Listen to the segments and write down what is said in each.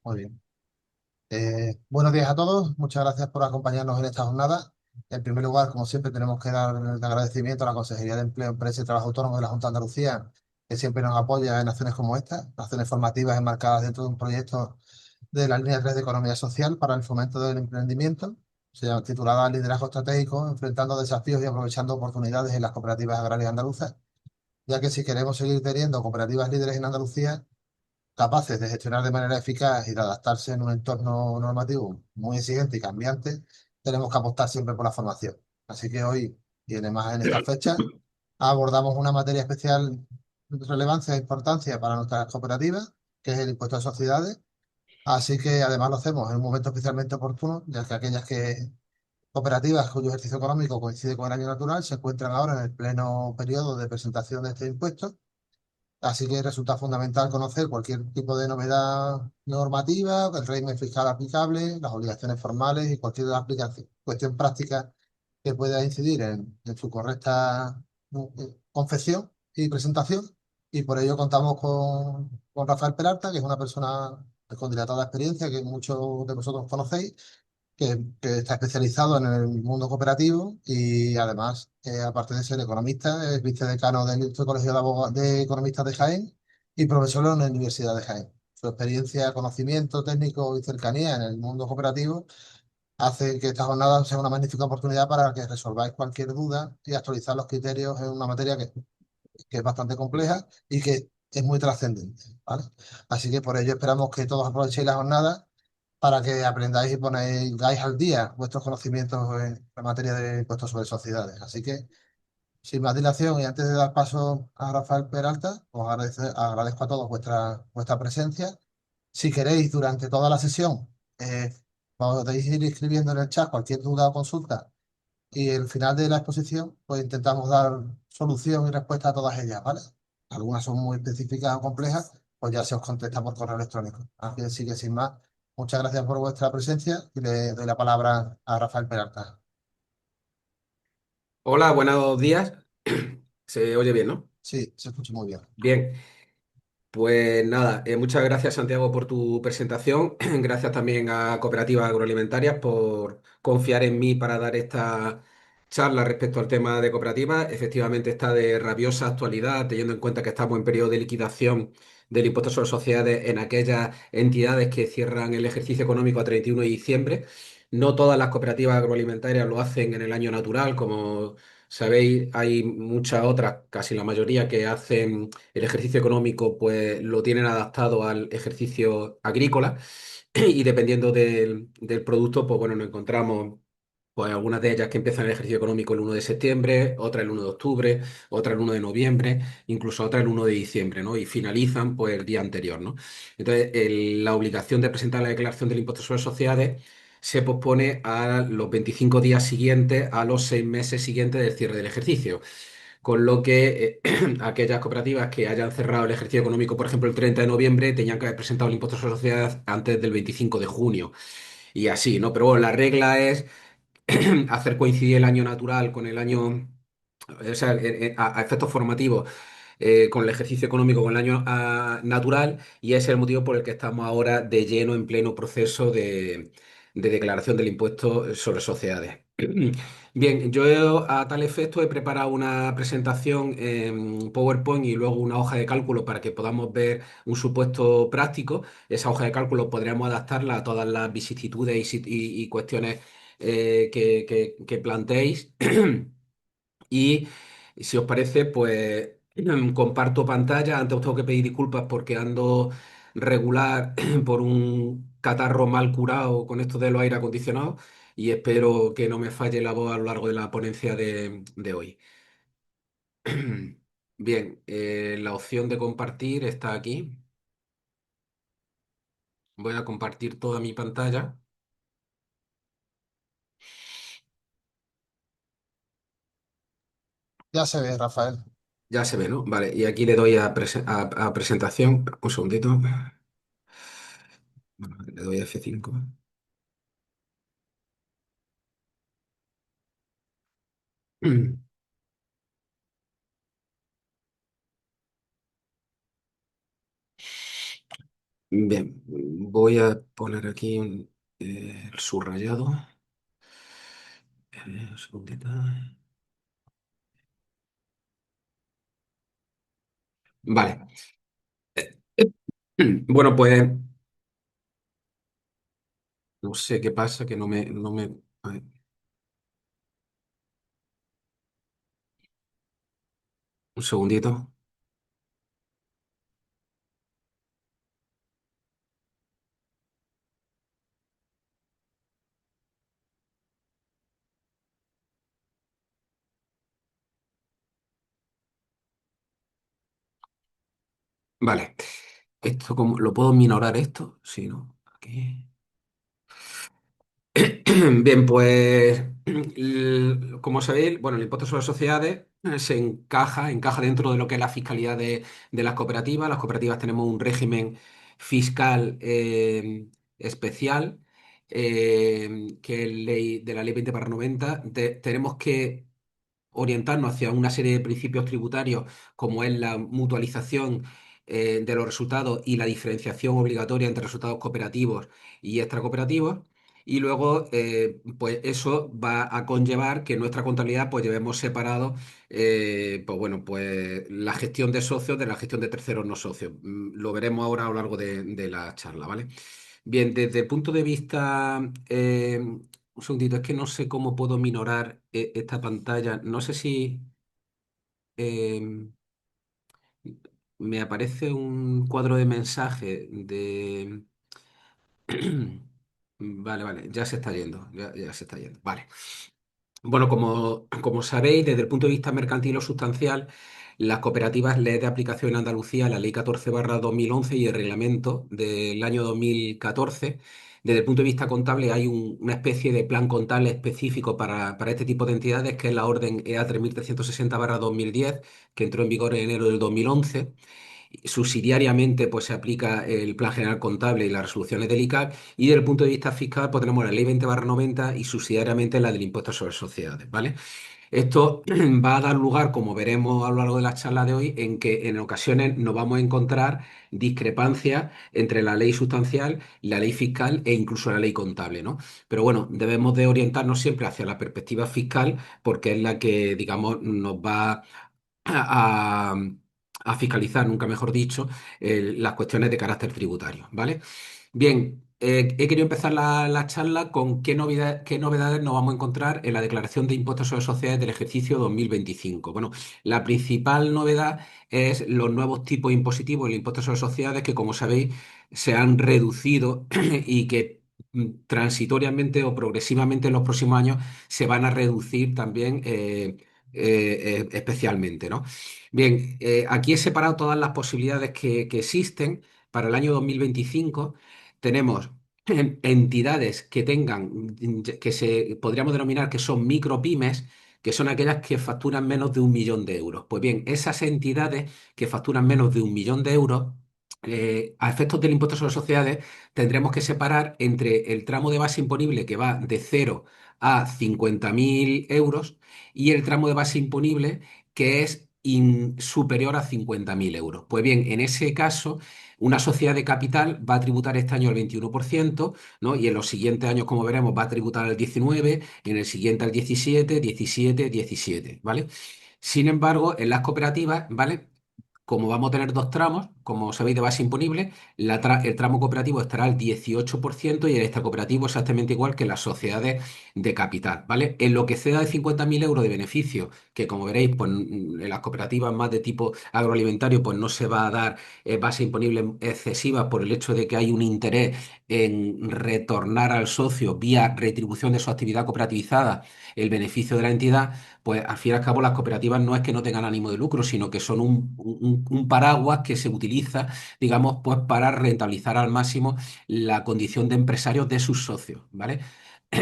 Muy bien. Buenos días a todos. Muchas gracias por acompañarnos en esta jornada. En primer lugar, como siempre, tenemos que dar el agradecimiento a la Consejería de Empleo, Empresa y Trabajo Autónomo de la Junta de Andalucía, que siempre nos apoya en acciones como esta, acciones formativas enmarcadas dentro de un proyecto de la línea 3 de Economía Social para el fomento del emprendimiento, se llama titulada Liderazgo Estratégico, enfrentando desafíos y aprovechando oportunidades en las cooperativas agrarias andaluzas, ya que si queremos seguir teniendo cooperativas líderes en Andalucía, capaces de gestionar de manera eficaz y de adaptarse en un entorno normativo muy exigente y cambiante, tenemos que apostar siempre por la formación. Así que hoy, y además en esta fecha, abordamos una materia especial de relevancia e importancia para nuestras cooperativas, que es el impuesto a sociedades. Así que además lo hacemos en un momento especialmente oportuno, ya que aquellas cooperativas cuyo ejercicio económico coincide con el año natural se encuentran ahora en el pleno periodo de presentación de este impuesto. Así que resulta fundamental conocer cualquier tipo de novedad normativa, el régimen fiscal aplicable, las obligaciones formales y cualquier cuestión práctica que pueda incidir en su correcta confección y presentación. Y por ello contamos con Rafael Peralta, que es una persona con dilatada experiencia que muchos de vosotros conocéis, que está especializado en el mundo cooperativo y además, aparte de ser economista, es vicedecano del Instituto Colegio de Economistas de Jaén y profesor en la Universidad de Jaén. Su experiencia, conocimiento técnico y cercanía en el mundo cooperativo hace que esta jornada sea una magnífica oportunidad para que resolváis cualquier duda y actualizar los criterios en una materia que es bastante compleja y que es muy trascendente, ¿vale? Así que por ello esperamos que todos aprovechéis la jornada para que aprendáis y pongáis al día vuestros conocimientos en la materia de impuestos sobre sociedades. Así que, sin más dilación y antes de dar paso a Rafael Peralta, agradezco a todos vuestra presencia. Si queréis, durante toda la sesión, podéis ir escribiendo en el chat cualquier duda o consulta y al final de la exposición, pues intentamos dar solución y respuesta a todas ellas, ¿vale? Algunas son muy específicas o complejas, pues ya se os contesta por correo electrónico. Así que sí que sin más, muchas gracias por vuestra presencia y le doy la palabra a Rafael Peralta. Hola, buenos días. Se oye bien, ¿no? Sí, se escucha muy bien. Bien, pues nada, muchas gracias Santiago por tu presentación. Gracias también a Cooperativas Agroalimentarias por confiar en mí para dar esta charla respecto al tema de cooperativas. Efectivamente está de rabiosa actualidad, teniendo en cuenta que estamos en periodo de liquidación del impuesto sobre sociedades en aquellas entidades que cierran el ejercicio económico a 31 de diciembre. No todas las cooperativas agroalimentarias lo hacen en el año natural, como sabéis, hay muchas otras, casi la mayoría, que hacen el ejercicio económico, pues lo tienen adaptado al ejercicio agrícola y dependiendo del producto, pues bueno, nos encontramos pues algunas de ellas que empiezan el ejercicio económico el 1 de septiembre, otra el 1 de octubre, otra el 1 de noviembre, incluso otra el 1 de diciembre, ¿no? Y finalizan pues el día anterior, ¿no? Entonces, la obligación de presentar la declaración del impuesto sobre sociedades se pospone a los 25 días siguientes, a los 6 meses siguientes del cierre del ejercicio. Con lo que aquellas cooperativas que hayan cerrado el ejercicio económico, por ejemplo, el 30 de noviembre, tenían que haber presentado el impuesto sobre sociedades antes del 25 de junio. Y así, ¿no? Pero bueno, la regla es hacer coincidir el año natural con el año, o sea, a efectos formativos, con el ejercicio económico con el año natural, y ese es el motivo por el que estamos ahora de lleno en pleno proceso de declaración del impuesto sobre sociedades. Bien, yo a tal efecto he preparado una presentación en PowerPoint y luego una hoja de cálculo para que podamos ver un supuesto práctico. Esa hoja de cálculo podríamos adaptarla a todas las vicisitudes y cuestiones que planteéis. Y si os parece, pues comparto pantalla. Antes os tengo que pedir disculpas porque ando regular por un catarro mal curado con esto de los aire acondicionados y espero que no me falle la voz a lo largo de la ponencia de hoy. Bien, la opción de compartir está aquí. Voy a compartir toda mi pantalla. Ya se ve, Rafael. Ya se ve, ¿no? Vale, y aquí le doy a presentación. Un segundito. Bueno, le doy a F5. Bien, voy a poner aquí el subrayado. Un segundito. Vale. Bueno, pues no sé qué pasa, que no me. A ver, un segundito. Vale. Esto, como ¿lo puedo minorar esto? Sí, ¿no? Aquí. Bien, pues como sabéis, bueno, el impuesto sobre sociedades encaja dentro de lo que es la fiscalidad de las cooperativas. Las cooperativas tenemos un régimen fiscal especial, que es de la ley 20/90. Tenemos que orientarnos hacia una serie de principios tributarios, como es la mutualización de los resultados y la diferenciación obligatoria entre resultados cooperativos y extracooperativos. Y luego, pues eso va a conllevar que en nuestra contabilidad pues llevemos separado, pues bueno, pues la gestión de socios de la gestión de terceros no socios. Lo veremos ahora a lo largo de la charla, ¿vale? Bien, desde el punto de vista, un segundito, es que no sé cómo puedo minorar esta pantalla. No sé si eh, me aparece un cuadro de mensaje de... Vale, vale, ya se está yendo, ya se está yendo. Vale. Bueno, como sabéis, desde el punto de vista mercantil o sustancial, las cooperativas le es de aplicación en Andalucía la Ley 14/2011 y el reglamento del año 2014. Desde el punto de vista contable, hay una especie de plan contable específico para este tipo de entidades, que es la Orden EA 3360/2010, que entró en vigor en enero del 2011. Subsidiariamente, pues se aplica el Plan General Contable y las resoluciones del ICAC, y desde el punto de vista fiscal, pues tenemos la Ley 20/90 y subsidiariamente la del Impuesto sobre Sociedades, ¿vale? Esto va a dar lugar, como veremos a lo largo de la charla de hoy, en que en ocasiones nos vamos a encontrar discrepancias entre la ley sustancial, la ley fiscal e incluso la ley contable, ¿no? Pero bueno, debemos de orientarnos siempre hacia la perspectiva fiscal, porque es la que, digamos, nos va a, a fiscalizar, nunca mejor dicho, las cuestiones de carácter tributario, ¿vale? Bien, he querido empezar la charla con qué novedades nos vamos a encontrar en la declaración de impuestos sobre sociedades del ejercicio 2025. Bueno, la principal novedad es los nuevos tipos impositivos del impuesto sobre sociedades que, como sabéis, se han reducido y que transitoriamente o progresivamente en los próximos años se van a reducir también especialmente, ¿no? Bien, aquí he separado todas las posibilidades que existen para el año 2025. Tenemos entidades que tengan, que se podríamos denominar que son micropymes, que son aquellas que facturan menos de 1 millón de euros. Pues bien, esas entidades que facturan menos de 1 millón de euros, a efectos del impuesto sobre sociedades, tendremos que separar entre el tramo de base imponible, que va de 0 a 50.000 euros, y el tramo de base imponible, que es superior a 50.000 euros. Pues bien, en ese caso, una sociedad de capital va a tributar este año el 21%, ¿no? Y en los siguientes años, como veremos, va a tributar el 19%, en el siguiente al 17%, 17%, 17%, ¿vale? Sin embargo, en las cooperativas, ¿vale? Como vamos a tener dos tramos, como sabéis, de base imponible, el tramo cooperativo estará al 18% y el extracooperativo exactamente igual que las sociedades de capital, ¿vale? En lo que ceda de 50.000 euros de beneficio, que como veréis, pues en las cooperativas más de tipo agroalimentario, pues no se va a dar base imponible excesiva por el hecho de que hay un interés en retornar al socio vía retribución de su actividad cooperativizada el beneficio de la entidad. Pues al fin y al cabo las cooperativas no es que no tengan ánimo de lucro, sino que son un paraguas que se utiliza, digamos, pues para rentabilizar al máximo la condición de empresarios de sus socios, ¿vale?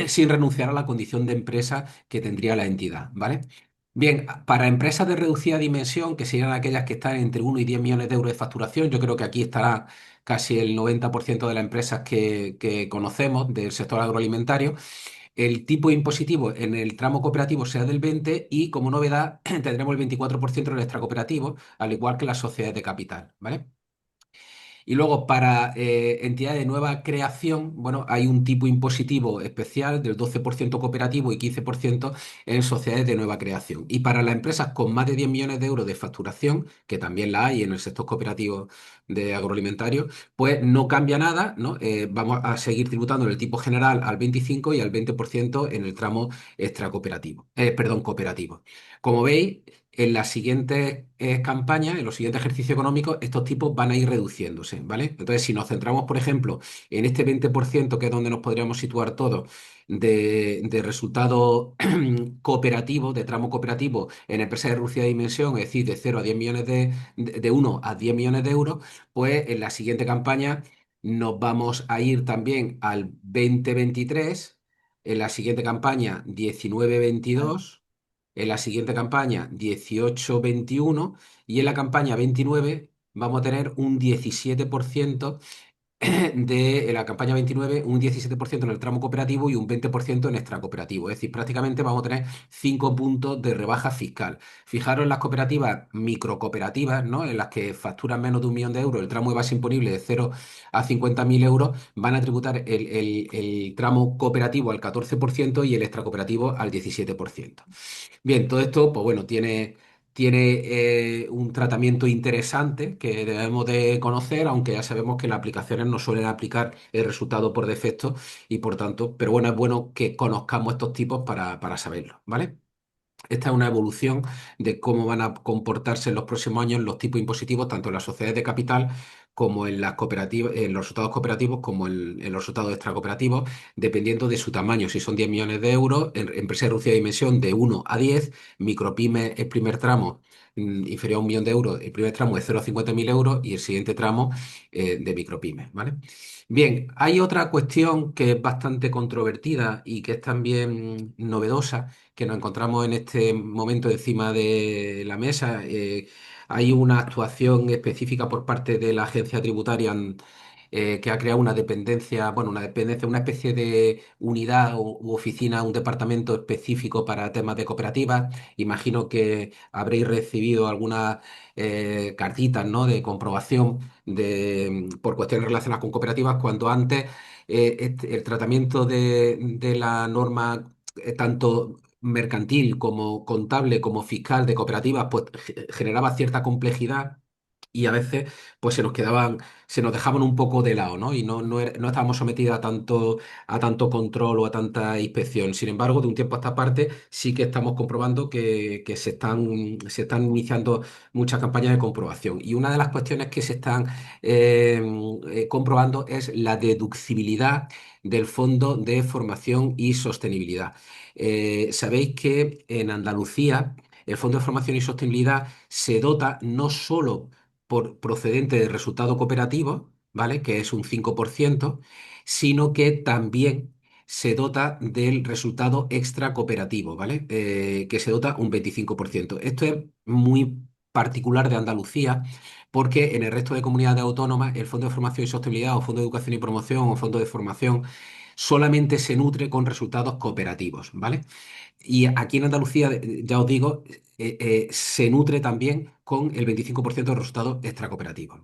Sin renunciar a la condición de empresa que tendría la entidad, ¿vale? Bien, para empresas de reducida dimensión, que serían aquellas que están entre 1 y 10 millones de euros de facturación, yo creo que aquí estará casi el 90% de las empresas que conocemos del sector agroalimentario. El tipo impositivo en el tramo cooperativo será del 20% y, como novedad, tendremos el 24% en el extracooperativo, al igual que las sociedades de capital, ¿vale? Y luego para entidades de nueva creación, bueno, hay un tipo impositivo especial del 12% cooperativo y 15% en sociedades de nueva creación. Y para las empresas con más de 10 millones de euros de facturación, que también la hay en el sector cooperativo de agroalimentario, pues no cambia nada, ¿no? Vamos a seguir tributando en el tipo general al 25 y al 20% en el tramo extracooperativo, perdón, cooperativo. Como veis, en las siguientes campañas, en los siguientes ejercicios económicos, estos tipos van a ir reduciéndose, ¿vale? Entonces, si nos centramos, por ejemplo, en este 20%, que es donde nos podríamos situar todos, de resultado cooperativo, de tramo cooperativo en empresas de reducida dimensión, es decir, de 0 a 10 millones de 1 a 10 millones de euros, pues en la siguiente campaña nos vamos a ir también al 2023, en la siguiente campaña 19-22, en la siguiente campaña 18-21 y en la campaña 29 vamos a tener un 17% de la campaña 29, un 17% en el tramo cooperativo y un 20% en extracooperativo. Es decir, prácticamente vamos a tener 5 puntos de rebaja fiscal. Fijaros en las cooperativas microcooperativas, ¿no? En las que facturan menos de 1 millón de euros, el tramo de base imponible de 0 a 50.000 euros, van a tributar el tramo cooperativo al 14% y el extracooperativo al 17%. Bien, todo esto, pues bueno, tiene un tratamiento interesante que debemos de conocer, aunque ya sabemos que las aplicaciones no suelen aplicar el resultado por defecto y por tanto, pero bueno, es bueno que conozcamos estos tipos para saberlo, ¿vale? Esta es una evolución de cómo van a comportarse en los próximos años los tipos impositivos, tanto en las sociedades de capital como en las cooperativas, en los resultados cooperativos, como en los resultados extracooperativos, dependiendo de su tamaño. Si son 10 millones de euros, en empresas de reducida dimensión de 1 a 10, micropyme el primer tramo inferior a 1 millón de euros, el primer tramo de 0 a 50.000 euros y el siguiente tramo de micropyme, ¿vale? Bien, hay otra cuestión que es bastante controvertida y que es también novedosa que nos encontramos en este momento encima de la mesa. Hay una actuación específica por parte de la agencia tributaria que ha creado una dependencia, bueno, una dependencia, una especie de unidad u oficina, un departamento específico para temas de cooperativas. Imagino que habréis recibido algunas cartitas, ¿no? De comprobación por cuestiones relacionadas con cooperativas, cuando antes el tratamiento de la norma tanto mercantil como contable como fiscal de cooperativas, pues generaba cierta complejidad y a veces pues se nos dejaban un poco de lado, ¿no? Y no estábamos sometidos a tanto control o a tanta inspección. Sin embargo, de un tiempo a esta parte sí que estamos comprobando que se están iniciando muchas campañas de comprobación. Y una de las cuestiones que se están comprobando es la deducibilidad del Fondo de Formación y Sostenibilidad. Sabéis que en Andalucía el Fondo de Formación y Sostenibilidad se dota no solo por procedente de resultado cooperativo, ¿vale? Que es un 5%, sino que también se dota del resultado extra cooperativo, ¿vale? Que se dota un 25%. Esto es muy particular de Andalucía, porque en el resto de comunidades autónomas el Fondo de Formación y Sostenibilidad o Fondo de Educación y Promoción o Fondo de Formación solamente se nutre con resultados cooperativos, ¿vale? Y aquí en Andalucía, ya os digo, se nutre también con el 25% de resultados extracooperativos.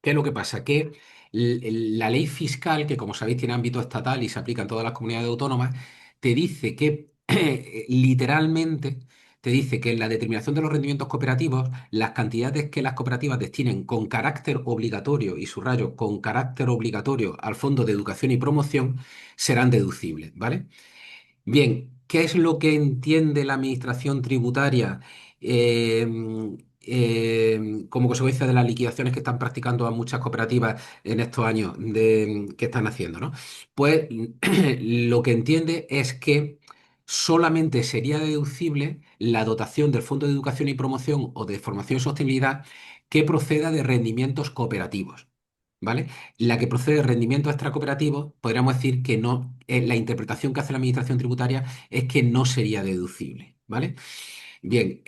¿Qué es lo que pasa? Que la ley fiscal, que como sabéis tiene ámbito estatal y se aplica en todas las comunidades autónomas, te dice que literalmente te dice que en la determinación de los rendimientos cooperativos, las cantidades que las cooperativas destinen con carácter obligatorio, y subrayo, con carácter obligatorio al Fondo de Educación y Promoción, serán deducibles, ¿vale? Bien, ¿qué es lo que entiende la administración tributaria eh, como consecuencia de las liquidaciones que están practicando a muchas cooperativas en estos años que están haciendo, ¿no? Pues lo que entiende es que solamente sería deducible la dotación del Fondo de Educación y Promoción o de Formación y Sostenibilidad que proceda de rendimientos cooperativos. ¿Vale? La que procede de rendimientos extracooperativos, podríamos decir que no, la interpretación que hace la administración tributaria es que no sería deducible, ¿vale? Bien,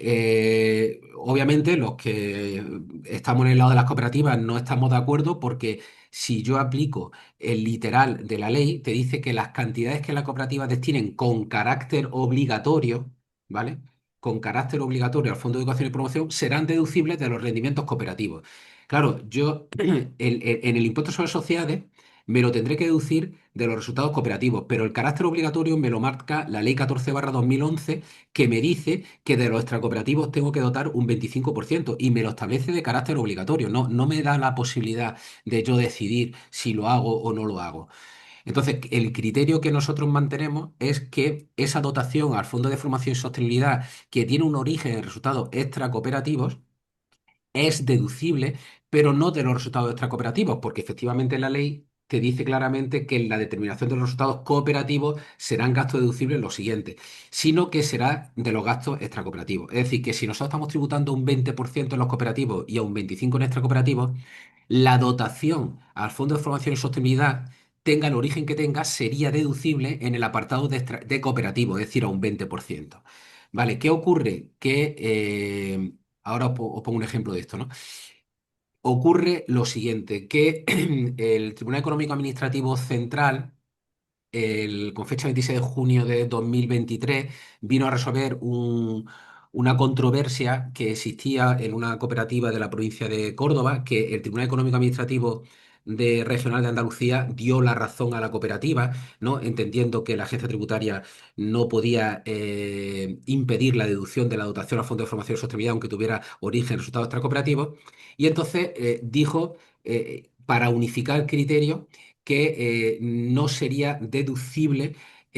obviamente los que estamos en el lado de las cooperativas no estamos de acuerdo porque si yo aplico el literal de la ley, te dice que las cantidades que las cooperativas destinen con carácter obligatorio, ¿vale? Con carácter obligatorio al Fondo de Educación y Promoción serán deducibles de los rendimientos cooperativos. Claro, yo en el impuesto sobre sociedades me lo tendré que deducir de los resultados cooperativos, pero el carácter obligatorio me lo marca la ley 14/2011, que me dice que de los extracooperativos tengo que dotar un 25% y me lo establece de carácter obligatorio. No, no me da la posibilidad de yo decidir si lo hago o no lo hago. Entonces, el criterio que nosotros mantenemos es que esa dotación al Fondo de Formación y Sostenibilidad, que tiene un origen en resultados extracooperativos, es deducible, pero no de los resultados extracooperativos, porque efectivamente la ley te dice claramente que en la determinación de los resultados cooperativos serán gastos deducibles los siguientes, sino que será de los gastos extracooperativos. Es decir, que si nosotros estamos tributando un 20% en los cooperativos y a un 25% en extracooperativos, la dotación al Fondo de Formación y Sostenibilidad, tenga el origen que tenga, sería deducible en el apartado de cooperativo, es decir, a un 20%. Vale, ¿qué ocurre? Que ahora os pongo un ejemplo de esto, ¿no? Ocurre lo siguiente, que el Tribunal Económico Administrativo Central, con fecha 26 de junio de 2023, vino a resolver una controversia que existía en una cooperativa de la provincia de Córdoba, que el Tribunal Económico Administrativo Regional de Andalucía dio la razón a la cooperativa, ¿no? Entendiendo que la agencia tributaria no podía impedir la deducción de la dotación a Fondo de Formación y Sostenibilidad, aunque tuviera origen en resultados extracooperativos, y entonces dijo, para unificar el criterio, que no sería deducible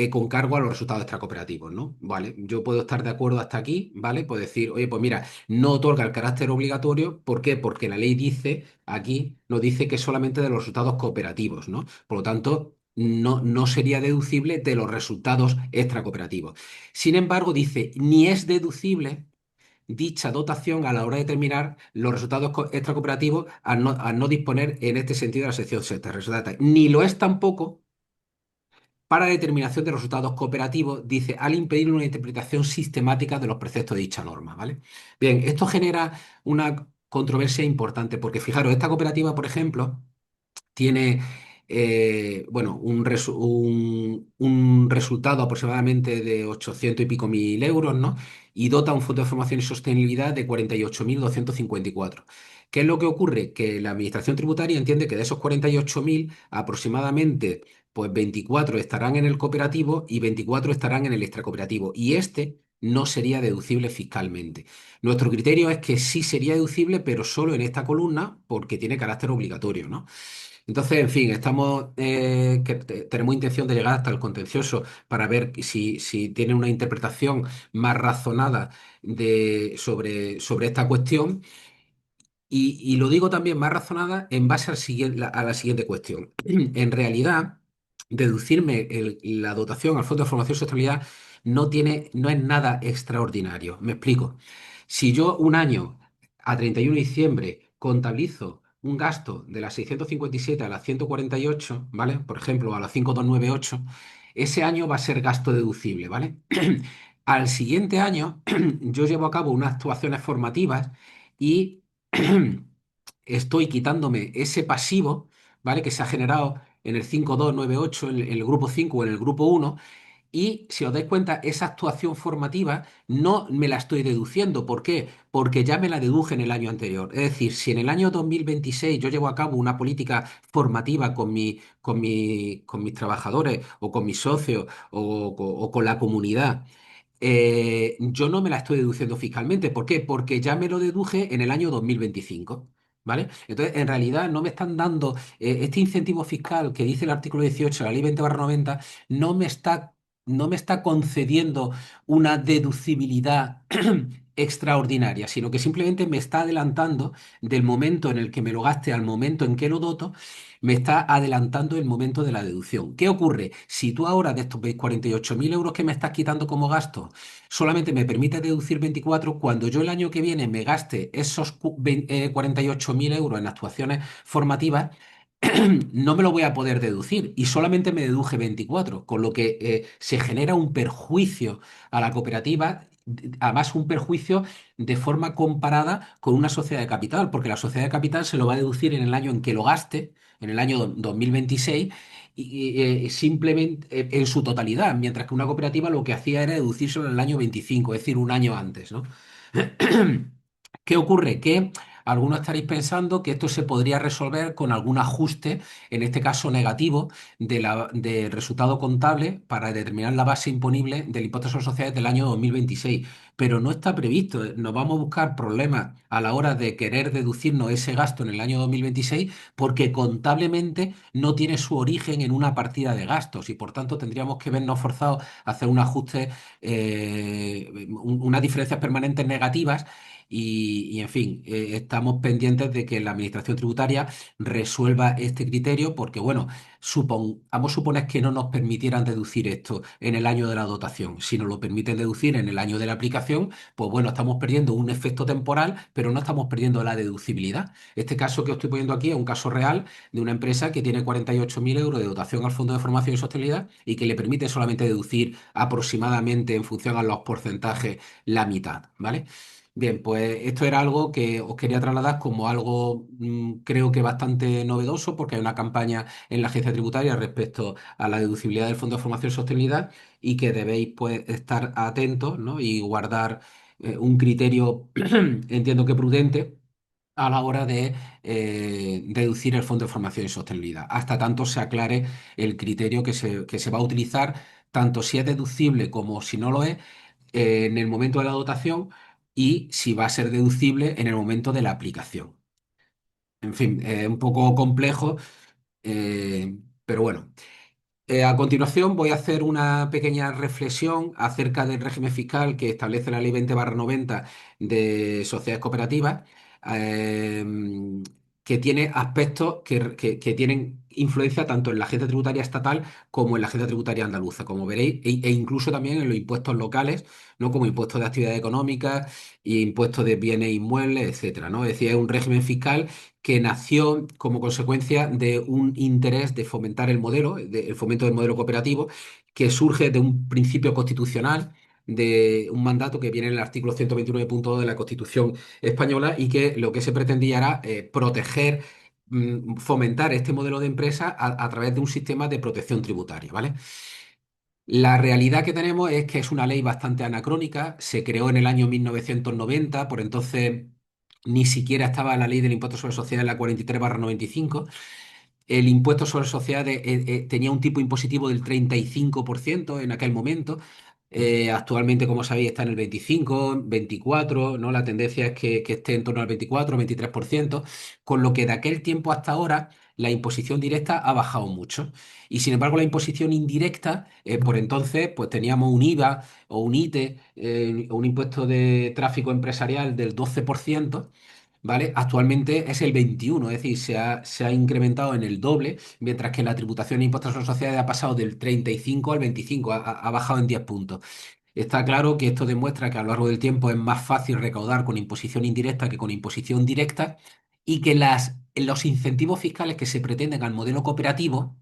con cargo a los resultados extracooperativos, ¿no? Vale, yo puedo estar de acuerdo hasta aquí, ¿vale? Puedo decir, oye, pues mira, no otorga el carácter obligatorio. ¿Por qué? Porque la ley dice, aquí nos dice que es solamente de los resultados cooperativos, ¿no? Por lo tanto, no sería deducible de los resultados extracooperativos. Sin embargo, dice, ni es deducible dicha dotación a la hora de determinar los resultados extracooperativos al no disponer en este sentido de la sección sexta. Ni lo es tampoco para la determinación de los resultados cooperativos, dice, al impedir una interpretación sistemática de los preceptos de dicha norma, ¿vale? Bien, esto genera una controversia importante, porque fijaros, esta cooperativa, por ejemplo, tiene bueno, un resultado aproximadamente de 800 y pico mil euros, ¿no? Y dota un fondo de formación y sostenibilidad de 48.254. ¿Qué es lo que ocurre? Que la Administración Tributaria entiende que de esos 48.000, aproximadamente, pues 24 estarán en el cooperativo y 24 estarán en el extracooperativo. Y este no sería deducible fiscalmente. Nuestro criterio es que sí sería deducible, pero solo en esta columna, porque tiene carácter obligatorio, ¿no? Entonces, en fin, tenemos intención de llegar hasta el contencioso para ver si tiene una interpretación más razonada sobre esta cuestión. Y lo digo también más razonada en base a la siguiente cuestión. En realidad, deducirme la dotación al Fondo de Formación y Sostenibilidad no es nada extraordinario. Me explico. Si yo un año, a 31 de diciembre, contabilizo un gasto de las 657 a las 148, ¿vale? Por ejemplo, a las 5298, ese año va a ser gasto deducible, ¿vale? Al siguiente año, yo llevo a cabo unas actuaciones formativas y estoy quitándome ese pasivo, ¿vale? Que se ha generado en el 5298, en el grupo 5 o en el grupo uno. Y si os dais cuenta, esa actuación formativa no me la estoy deduciendo. ¿Por qué? Porque ya me la deduje en el año anterior. Es decir, si en el año 2026 yo llevo a cabo una política formativa con mis trabajadores o con mis socios o con la comunidad, yo no me la estoy deduciendo fiscalmente. ¿Por qué? Porque ya me lo deduje en el año 2025. ¿Vale? Entonces, en realidad no me están dando este incentivo fiscal que dice el artículo 18 de la ley 20/90, no me está, no me está concediendo una deducibilidad extraordinaria, sino que simplemente me está adelantando del momento en el que me lo gaste al momento en que lo doto, me está adelantando el momento de la deducción. ¿Qué ocurre? Si tú ahora de estos 48.000 euros que me estás quitando como gasto, solamente me permite deducir 24, cuando yo el año que viene me gaste esos 48.000 euros en actuaciones formativas, no me lo voy a poder deducir y solamente me deduje 24, con lo que se genera un perjuicio a la cooperativa, además un perjuicio de forma comparada con una sociedad de capital, porque la sociedad de capital se lo va a deducir en el año en que lo gaste, en el año 2026, simplemente en su totalidad, mientras que una cooperativa lo que hacía era deducírselo en el año 25, es decir, un año antes, ¿no? ¿Qué ocurre? Que algunos estaréis pensando que esto se podría resolver con algún ajuste, en este caso negativo, del resultado contable para determinar la base imponible del impuesto sobre sociedades del año 2026. Pero no está previsto. Nos vamos a buscar problemas a la hora de querer deducirnos ese gasto en el año 2026 porque contablemente no tiene su origen en una partida de gastos y por tanto tendríamos que vernos forzados a hacer un ajuste, unas diferencias permanentes negativas en fin, estamos pendientes de que la Administración Tributaria resuelva este criterio porque, bueno, vamos a suponer que no nos permitieran deducir esto en el año de la dotación. Si nos lo permiten deducir en el año de la aplicación, pues bueno, estamos perdiendo un efecto temporal, pero no estamos perdiendo la deducibilidad. Este caso que os estoy poniendo aquí es un caso real de una empresa que tiene 48.000 euros de dotación al Fondo de Formación y Sostenibilidad y que le permite solamente deducir aproximadamente en función a los porcentajes la mitad, ¿vale? Bien, pues esto era algo que os quería trasladar como algo creo que bastante novedoso porque hay una campaña en la agencia tributaria respecto a la deducibilidad del Fondo de Formación y Sostenibilidad y que debéis pues estar atentos, ¿no? Y guardar un criterio, entiendo que prudente, a la hora de deducir el Fondo de Formación y Sostenibilidad, hasta tanto se aclare el criterio que se va a utilizar, tanto si es deducible como si no lo es, en el momento de la dotación y si va a ser deducible en el momento de la aplicación. En fin, un poco complejo, pero bueno. A continuación voy a hacer una pequeña reflexión acerca del régimen fiscal que establece la Ley 20/90 de sociedades cooperativas, eh, que tiene aspectos que tienen influencia tanto en la agencia tributaria estatal como en la agencia tributaria andaluza, como veréis, e incluso también en los impuestos locales, ¿no? Como impuestos de actividades económicas y impuestos de bienes inmuebles, etcétera, ¿no? Es decir, es un régimen fiscal que nació como consecuencia de un interés de fomentar el modelo, el fomento del modelo cooperativo, que surge de un principio constitucional, de un mandato que viene en el artículo 129.2 de la Constitución española y que lo que se pretendía era proteger, fomentar este modelo de empresa a través de un sistema de protección tributaria, ¿vale? La realidad que tenemos es que es una ley bastante anacrónica, se creó en el año 1990, por entonces ni siquiera estaba la ley del impuesto sobre sociedades, la 43/95. El impuesto sobre sociedades tenía un tipo impositivo del 35% en aquel momento. Actualmente, como sabéis, está en el 25, 24, ¿no? La tendencia es que esté en torno al 24, 23%, con lo que de aquel tiempo hasta ahora la imposición directa ha bajado mucho. Y sin embargo, la imposición indirecta, por entonces, pues teníamos un IVA o un ITE, o un impuesto de tráfico empresarial del 12%. ¿Vale? Actualmente es el 21, es decir, se ha incrementado en el doble, mientras que la tributación de impuestos sobre sociedades ha pasado del 35 al 25, ha bajado en 10 puntos. Está claro que esto demuestra que a lo largo del tiempo es más fácil recaudar con imposición indirecta que con imposición directa y que los incentivos fiscales que se pretenden al modelo cooperativo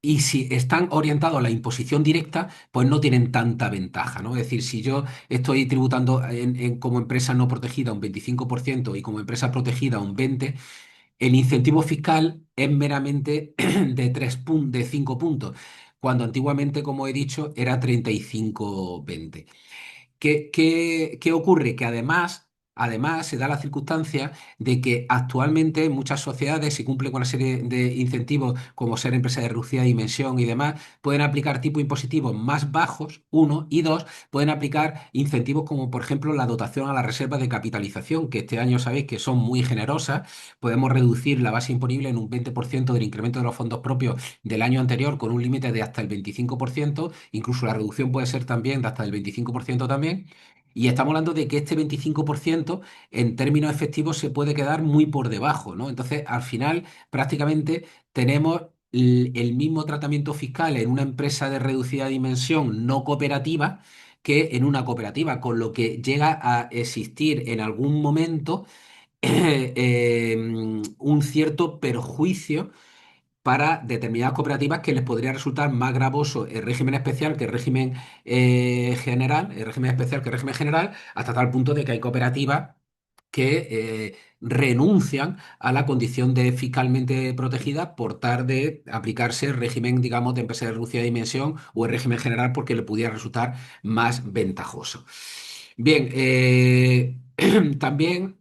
y si están orientados a la imposición directa, pues no tienen tanta ventaja, ¿no? Es decir, si yo estoy tributando como empresa no protegida un 25% y como empresa protegida un 20%, el incentivo fiscal es meramente de 5 puntos, cuando antiguamente, como he dicho, era 35/20. ¿Qué ocurre? Que además se da la circunstancia de que actualmente muchas sociedades, si cumplen con una serie de incentivos como ser empresa de reducida dimensión y demás, pueden aplicar tipos impositivos más bajos, uno, y dos, pueden aplicar incentivos como por ejemplo la dotación a las reservas de capitalización, que este año sabéis que son muy generosas. Podemos reducir la base imponible en un 20% del incremento de los fondos propios del año anterior con un límite de hasta el 25%, incluso la reducción puede ser también de hasta el 25% también. Y estamos hablando de que este 25% en términos efectivos se puede quedar muy por debajo, ¿no? Entonces, al final, prácticamente tenemos el mismo tratamiento fiscal en una empresa de reducida dimensión no cooperativa que en una cooperativa, con lo que llega a existir en algún momento un cierto perjuicio para determinadas cooperativas que les podría resultar más gravoso el régimen especial que el régimen general, el régimen especial que el régimen general, hasta tal punto de que hay cooperativas que renuncian a la condición de fiscalmente protegida por tal de aplicarse el régimen, digamos, de empresa de reducida dimensión o el régimen general porque le pudiera resultar más ventajoso. Bien, también.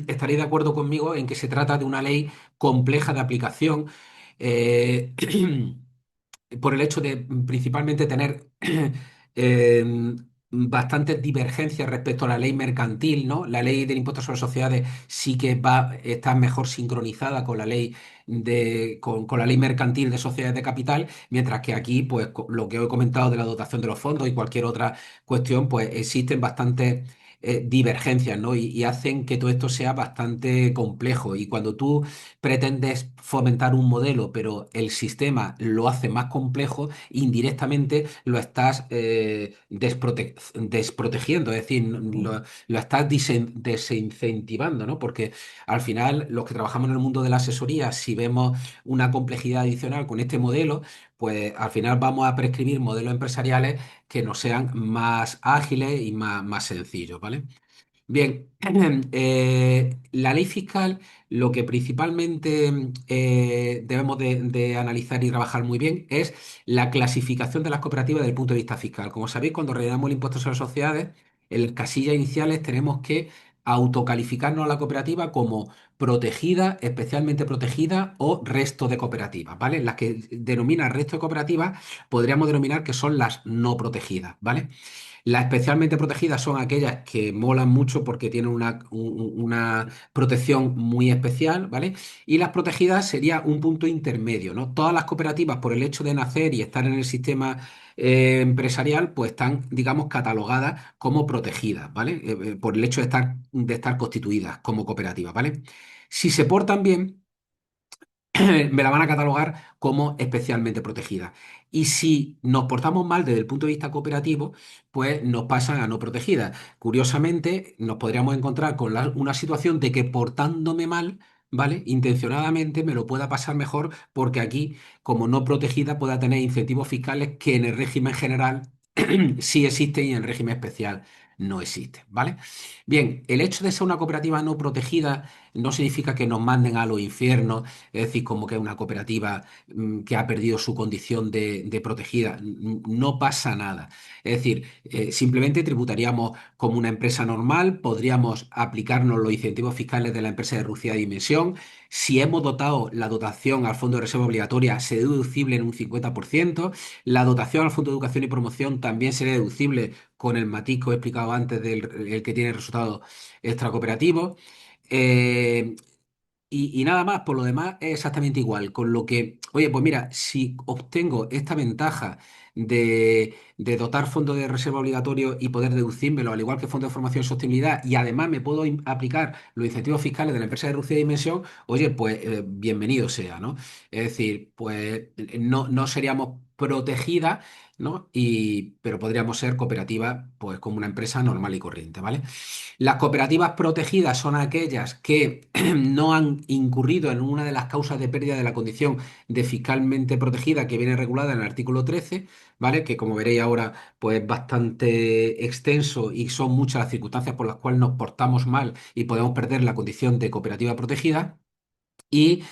estaréis de acuerdo conmigo en que se trata de una ley compleja de aplicación. eh, por el hecho de principalmente tener bastantes divergencias respecto a la ley mercantil, ¿no? La ley del impuesto sobre sociedades sí que está mejor sincronizada con la ley con la ley mercantil de sociedades de capital, mientras que aquí, pues, lo que os he comentado de la dotación de los fondos y cualquier otra cuestión, pues existen bastantes divergencias, ¿no? Y hacen que todo esto sea bastante complejo. Y cuando tú pretendes fomentar un modelo, pero el sistema lo hace más complejo, indirectamente lo estás desprotegiendo, es decir, lo estás desincentivando, ¿no? Porque al final, los que trabajamos en el mundo de la asesoría, si vemos una complejidad adicional con este modelo, pues al final vamos a prescribir modelos empresariales que nos sean más ágiles y más sencillos, ¿vale? Bien, la ley fiscal, lo que principalmente debemos de analizar y trabajar muy bien es la clasificación de las cooperativas desde el punto de vista fiscal. Como sabéis, cuando rellenamos el impuesto sobre sociedades, en las casillas iniciales tenemos que autocalificarnos a la cooperativa como protegida, especialmente protegida o resto de cooperativas, ¿vale? Las que denomina resto de cooperativas podríamos denominar que son las no protegidas, ¿vale? Las especialmente protegidas son aquellas que molan mucho porque tienen una protección muy especial, ¿vale? Y las protegidas sería un punto intermedio, ¿no? Todas las cooperativas, por el hecho de nacer y estar en el sistema empresarial, pues están, digamos, catalogadas como protegidas, ¿vale? Por el hecho de estar constituidas como cooperativas, ¿vale? Si se portan bien, me la van a catalogar como especialmente protegida. Y si nos portamos mal desde el punto de vista cooperativo, pues nos pasan a no protegidas. Curiosamente, nos podríamos encontrar con una situación de que portándome mal, ¿vale? Intencionadamente me lo pueda pasar mejor porque aquí, como no protegida, pueda tener incentivos fiscales que en el régimen general sí existen y en el régimen especial no existen, ¿vale? Bien, el hecho de ser una cooperativa no protegida no significa que nos manden a los infiernos, es decir, como que es una cooperativa que ha perdido su condición de protegida. No pasa nada. Es decir, simplemente tributaríamos como una empresa normal, podríamos aplicarnos los incentivos fiscales de la empresa de reducida dimensión. Si hemos dotado la dotación al Fondo de Reserva Obligatoria, será deducible en un 50%. La dotación al Fondo de Educación y Promoción también será deducible con el matiz que he explicado antes del el que tiene resultados extracooperativos. Eh, y nada más, por lo demás es exactamente igual. Con lo que, oye, pues mira, si obtengo esta ventaja de dotar fondos de reserva obligatorio y poder deducírmelo, al igual que fondos de formación y sostenibilidad, y además me puedo aplicar los incentivos fiscales de la empresa de reducida dimensión, oye, pues bienvenido sea, ¿no? Es decir, pues no seríamos protegidas, ¿no? Pero podríamos ser cooperativas, pues como una empresa normal y corriente, ¿vale? Las cooperativas protegidas son aquellas que no han incurrido en una de las causas de pérdida de la condición de fiscalmente protegida que viene regulada en el artículo 13, ¿vale? Que como veréis ahora, pues es bastante extenso y son muchas las circunstancias por las cuales nos portamos mal y podemos perder la condición de cooperativa protegida. Y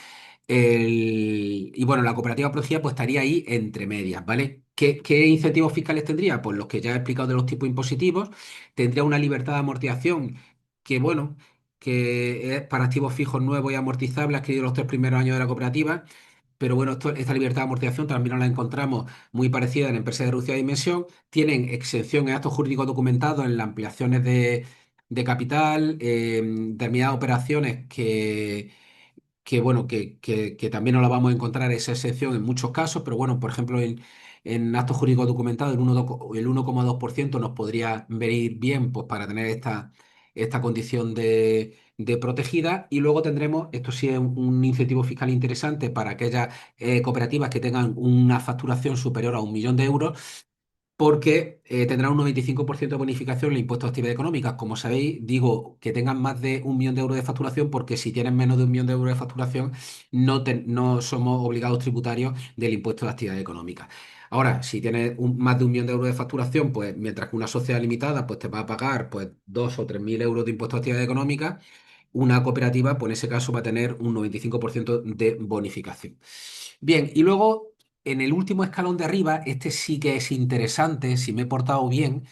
y bueno, la cooperativa protegida pues estaría ahí entre medias, ¿vale? ¿Qué incentivos fiscales tendría? Pues los que ya he explicado de los tipos impositivos. Tendría una libertad de amortización que, bueno, que es para activos fijos nuevos y amortizables adquiridos los 3 primeros años de la cooperativa. Pero bueno, esta libertad de amortización también nos la encontramos muy parecida en empresas de reducida dimensión. Tienen exención en actos jurídicos documentados en las ampliaciones de capital, determinadas operaciones que bueno, que también nos la vamos a encontrar esa excepción en muchos casos, pero bueno, por ejemplo, en actos jurídicos documentados el 1,2% nos podría venir bien pues, para tener esta condición de protegida. Y luego tendremos, esto sí es un incentivo fiscal interesante para aquellas cooperativas que tengan una facturación superior a 1 millón de euros porque tendrán un 95% de bonificación en el impuesto de actividades económicas. Como sabéis, digo que tengan más de 1 millón de euros de facturación porque si tienen menos de 1 millón de euros de facturación no somos obligados tributarios del impuesto de actividades económicas. Ahora, si tienes más de 1 millón de euros de facturación, pues mientras que una sociedad limitada pues te va a pagar pues 2 o 3 mil euros de impuesto de actividades económicas, una cooperativa, pues en ese caso va a tener un 95% de bonificación. Bien, y luego en el último escalón de arriba, este sí que es interesante, si me he portado bien,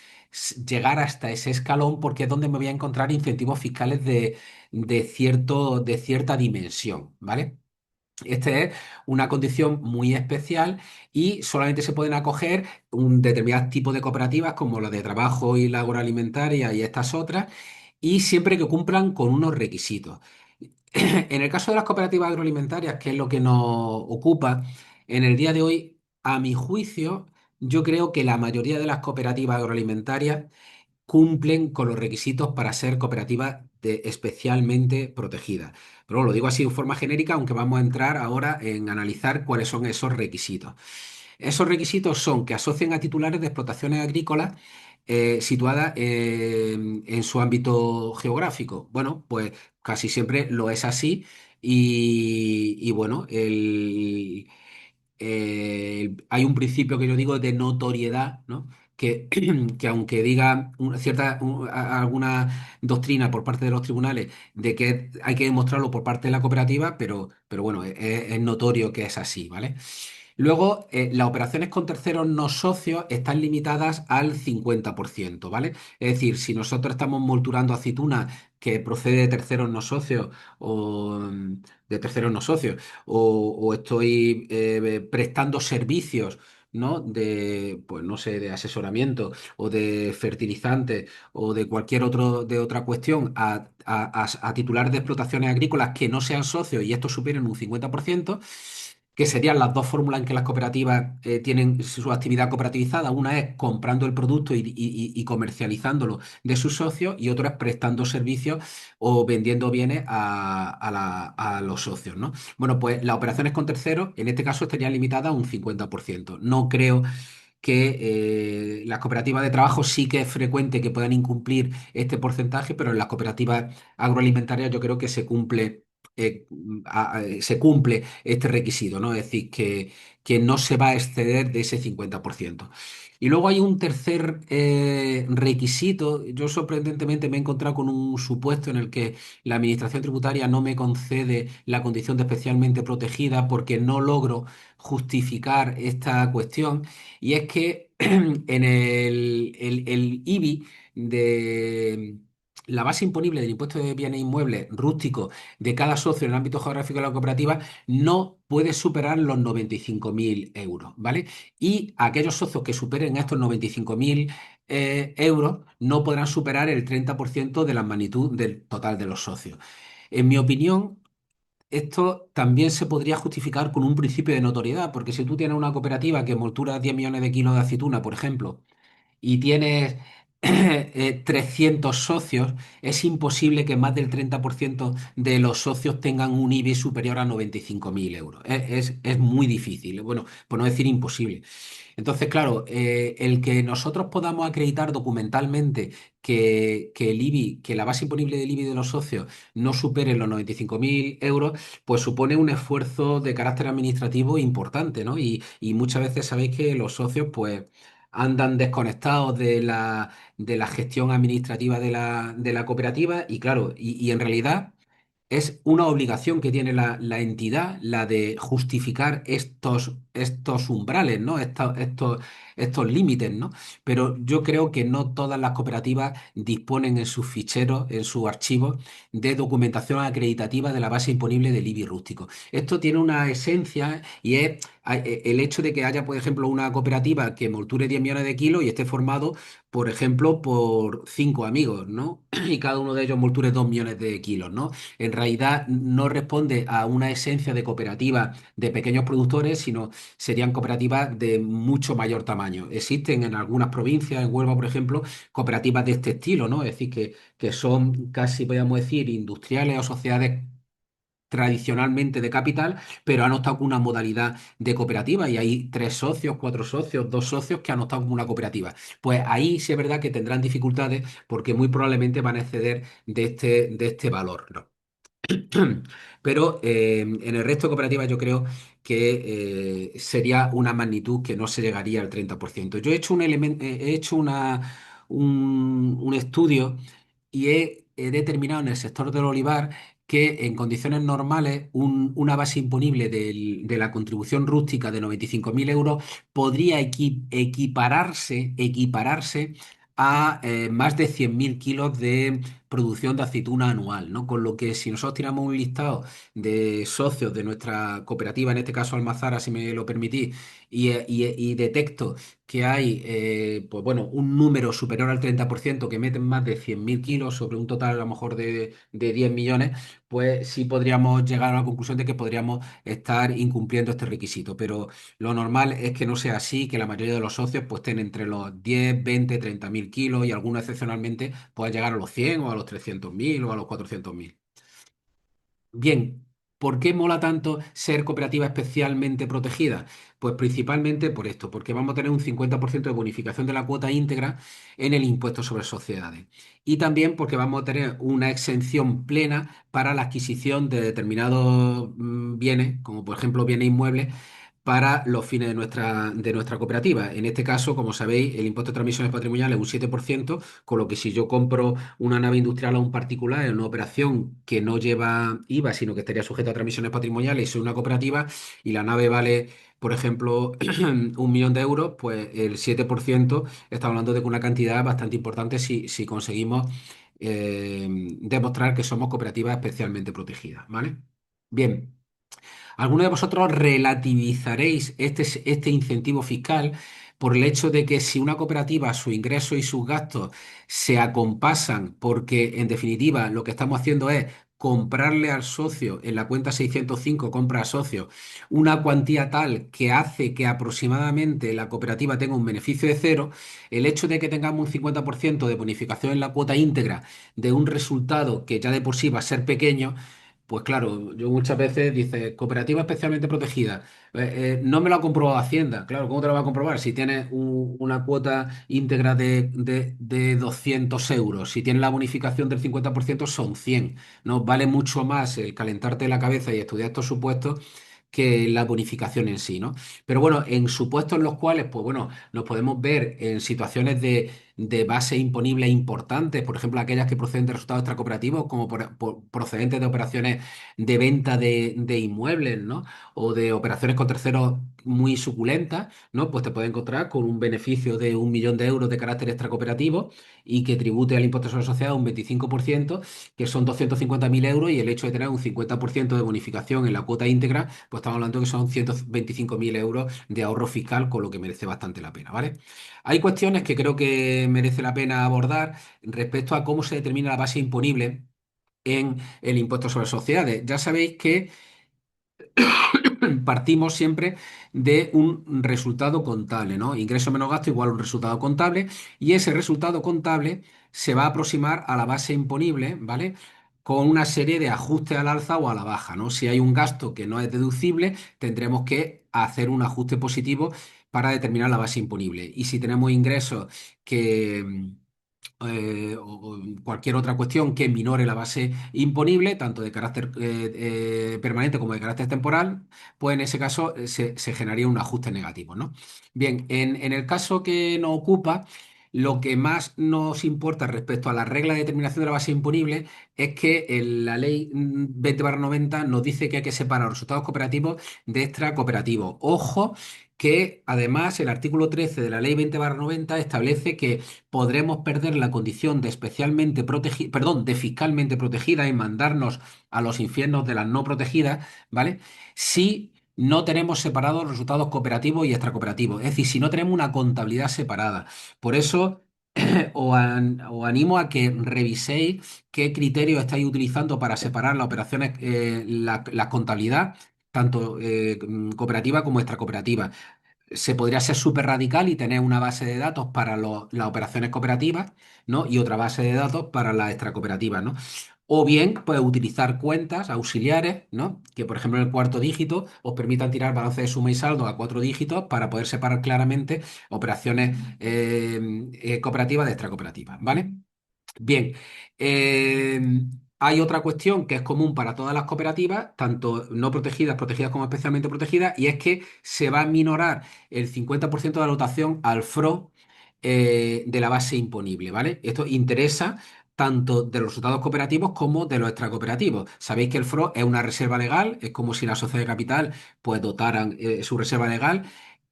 llegar hasta ese escalón porque es donde me voy a encontrar incentivos fiscales de cierta dimensión, ¿vale? Esta es una condición muy especial y solamente se pueden acoger un determinado tipo de cooperativas como la de trabajo y la agroalimentaria y estas otras, y siempre que cumplan con unos requisitos. En el caso de las cooperativas agroalimentarias, que es lo que nos ocupa, en el día de hoy, a mi juicio, yo creo que la mayoría de las cooperativas agroalimentarias cumplen con los requisitos para ser cooperativas especialmente protegidas. Pero lo digo así de forma genérica, aunque vamos a entrar ahora en analizar cuáles son esos requisitos. Esos requisitos son que asocien a titulares de explotaciones agrícolas situadas en su ámbito geográfico. Bueno, pues casi siempre lo es así y bueno, hay un principio que yo digo de notoriedad, ¿no? Que aunque diga alguna doctrina por parte de los tribunales de que hay que demostrarlo por parte de la cooperativa, pero bueno, es notorio que es así, ¿vale? Luego, las operaciones con terceros no socios están limitadas al 50%, ¿vale? Es decir, si nosotros estamos molturando aceituna que procede de terceros no socios o de terceros no socios, o estoy prestando servicios, ¿no? De, pues no sé, de asesoramiento o de fertilizantes o de cualquier de otra cuestión a titulares de explotaciones agrícolas que no sean socios y estos superen un 50%, que serían las dos fórmulas en que las cooperativas tienen su actividad cooperativizada. Una es comprando el producto y comercializándolo de sus socios y otra es prestando servicios o vendiendo bienes a los socios, ¿no? Bueno, pues las operaciones con terceros, en este caso, estarían limitadas a un 50%. No creo que las cooperativas de trabajo sí que es frecuente que puedan incumplir este porcentaje, pero en las cooperativas agroalimentarias yo creo que se cumple este requisito, ¿no? Es decir, que no se va a exceder de ese 50%. Y luego hay un tercer requisito. Yo sorprendentemente me he encontrado con un supuesto en el que la Administración tributaria no me concede la condición de especialmente protegida porque no logro justificar esta cuestión. Y es que en el IBI de la base imponible del impuesto de bienes inmuebles rústicos de cada socio en el ámbito geográfico de la cooperativa no puede superar los 95.000 euros, ¿vale? Y aquellos socios que superen estos 95.000 euros no podrán superar el 30% de la magnitud del total de los socios. En mi opinión, esto también se podría justificar con un principio de notoriedad, porque si tú tienes una cooperativa que moltura 10 millones de kilos de aceituna, por ejemplo, y tienes 300 socios, es imposible que más del 30% de los socios tengan un IBI superior a 95.000 euros. Es muy difícil, bueno, por no decir imposible. Entonces, claro, el que nosotros podamos acreditar documentalmente que el IBI, que la base imponible del IBI de los socios no supere los 95.000 euros, pues supone un esfuerzo de carácter administrativo importante, ¿no? Y muchas veces sabéis que los socios, pues andan desconectados de la gestión administrativa de la cooperativa y claro, y en realidad es una obligación que tiene la entidad la de justificar estos umbrales, ¿no? Estos límites, ¿no? Pero yo creo que no todas las cooperativas disponen en sus ficheros, en sus archivos, de documentación acreditativa de la base imponible del IBI rústico. Esto tiene una esencia y es el hecho de que haya, por ejemplo, una cooperativa que molture 10 millones de kilos y esté formado, por ejemplo, por cinco amigos, ¿no? Y cada uno de ellos molture 2 millones de kilos, ¿no? En realidad no responde a una esencia de cooperativa de pequeños productores, sino serían cooperativas de mucho mayor tamaño. Existen en algunas provincias, en Huelva, por ejemplo, cooperativas de este estilo, ¿no? Es decir, que son casi, podríamos decir, industriales o sociedades tradicionalmente de capital, pero han optado con una modalidad de cooperativa y hay tres socios, cuatro socios, dos socios que han optado con una cooperativa. Pues ahí sí es verdad que tendrán dificultades porque muy probablemente van a exceder de este valor, ¿no? Pero en el resto de cooperativas yo creo que sería una magnitud que no se llegaría al 30%. Yo he hecho he hecho un estudio y he determinado en el sector del olivar que en condiciones normales una base imponible de la contribución rústica de 95.000 euros podría equipararse a más de 100.000 kilos de producción de aceituna anual, ¿no? Con lo que si nosotros tiramos un listado de socios de nuestra cooperativa, en este caso Almazara, si me lo permitís, y detecto que hay pues bueno, un número superior al 30% que meten más de 100.000 kilos sobre un total a lo mejor de 10 millones, pues sí podríamos llegar a la conclusión de que podríamos estar incumpliendo este requisito. Pero lo normal es que no sea así, que la mayoría de los socios pues estén entre los 10, 20, 30.000 kilos y algunos excepcionalmente puedan llegar a los 100 o a los 300.000 o a los 400.000. Bien, ¿por qué mola tanto ser cooperativa especialmente protegida? Pues principalmente por esto, porque vamos a tener un 50% de bonificación de la cuota íntegra en el impuesto sobre sociedades. Y también porque vamos a tener una exención plena para la adquisición de determinados bienes, como por ejemplo bienes inmuebles, para los fines de nuestra cooperativa. En este caso, como sabéis, el impuesto de transmisiones patrimoniales es un 7%, con lo que si yo compro una nave industrial a un particular en una operación que no lleva IVA, sino que estaría sujeta a transmisiones patrimoniales y soy una cooperativa y la nave vale, por ejemplo, 1 millón de euros, pues el 7% está hablando de una cantidad bastante importante si conseguimos demostrar que somos cooperativas especialmente protegidas, ¿vale? Bien. ¿Alguno de vosotros relativizaréis este incentivo fiscal por el hecho de que si una cooperativa, su ingreso y sus gastos se acompasan porque, en definitiva, lo que estamos haciendo es comprarle al socio en la cuenta 605, compra a socio, una cuantía tal que hace que aproximadamente la cooperativa tenga un beneficio de cero, el hecho de que tengamos un 50% de bonificación en la cuota íntegra de un resultado que ya de por sí va a ser pequeño, pues claro, yo muchas veces dice, cooperativa especialmente protegida. No me lo ha comprobado Hacienda. Claro, ¿cómo te lo va a comprobar? Si tienes una cuota íntegra de 200 euros, si tienes la bonificación del 50% son 100. ¿No? Vale mucho más el calentarte la cabeza y estudiar estos supuestos que la bonificación en sí, ¿no? Pero bueno, en supuestos en los cuales, pues bueno, nos podemos ver en situaciones de base imponible importantes, por ejemplo, aquellas que proceden de resultados extracooperativos, como procedentes de operaciones de venta de inmuebles, ¿no? O de operaciones con terceros muy suculentas, ¿no? Pues te puedes encontrar con un beneficio de 1 millón de euros de carácter extracooperativo y que tribute al impuesto sobre sociedad un 25%, que son 250.000 euros, y el hecho de tener un 50% de bonificación en la cuota íntegra, pues estamos hablando que son 125.000 euros de ahorro fiscal, con lo que merece bastante la pena, ¿vale? Hay cuestiones que creo que merece la pena abordar respecto a cómo se determina la base imponible en el impuesto sobre sociedades. Ya sabéis que partimos siempre de un resultado contable, ¿no? Ingreso menos gasto igual a un resultado contable, y ese resultado contable se va a aproximar a la base imponible, ¿vale? Con una serie de ajustes al alza o a la baja, ¿no? Si hay un gasto que no es deducible, tendremos que hacer un ajuste positivo para determinar la base imponible. Y si tenemos ingresos que o cualquier otra cuestión que minore la base imponible, tanto de carácter permanente como de carácter temporal, pues en ese caso se generaría un ajuste negativo, ¿no? Bien, en el caso que nos ocupa, lo que más nos importa respecto a la regla de determinación de la base imponible es que la ley 20/90 nos dice que hay que separar los resultados cooperativos de extracooperativos. Ojo, que además el artículo 13 de la ley 20/90 establece que podremos perder la condición de especialmente protegida, perdón, de fiscalmente protegida y mandarnos a los infiernos de las no protegidas, ¿vale? Si no tenemos separados los resultados cooperativos y extracooperativos, es decir, si no tenemos una contabilidad separada. Por eso os animo a que reviséis qué criterios estáis utilizando para separar las operaciones, la contabilidad, tanto cooperativa como extracooperativa. Se podría ser súper radical y tener una base de datos para las operaciones cooperativas, ¿no? Y otra base de datos para las extracooperativas, ¿no? O bien, pues utilizar cuentas auxiliares, ¿no? Que, por ejemplo, en el cuarto dígito os permitan tirar balance de suma y saldo a 4 dígitos para poder separar claramente operaciones cooperativas de extracooperativas, ¿vale? Bien, eh, hay otra cuestión que es común para todas las cooperativas, tanto no protegidas, protegidas como especialmente protegidas, y es que se va a minorar el 50% de la dotación al FRO de la base imponible, ¿vale? Esto interesa tanto de los resultados cooperativos como de los extracooperativos. Sabéis que el FRO es una reserva legal, es como si la sociedad de capital pues dotaran su reserva legal,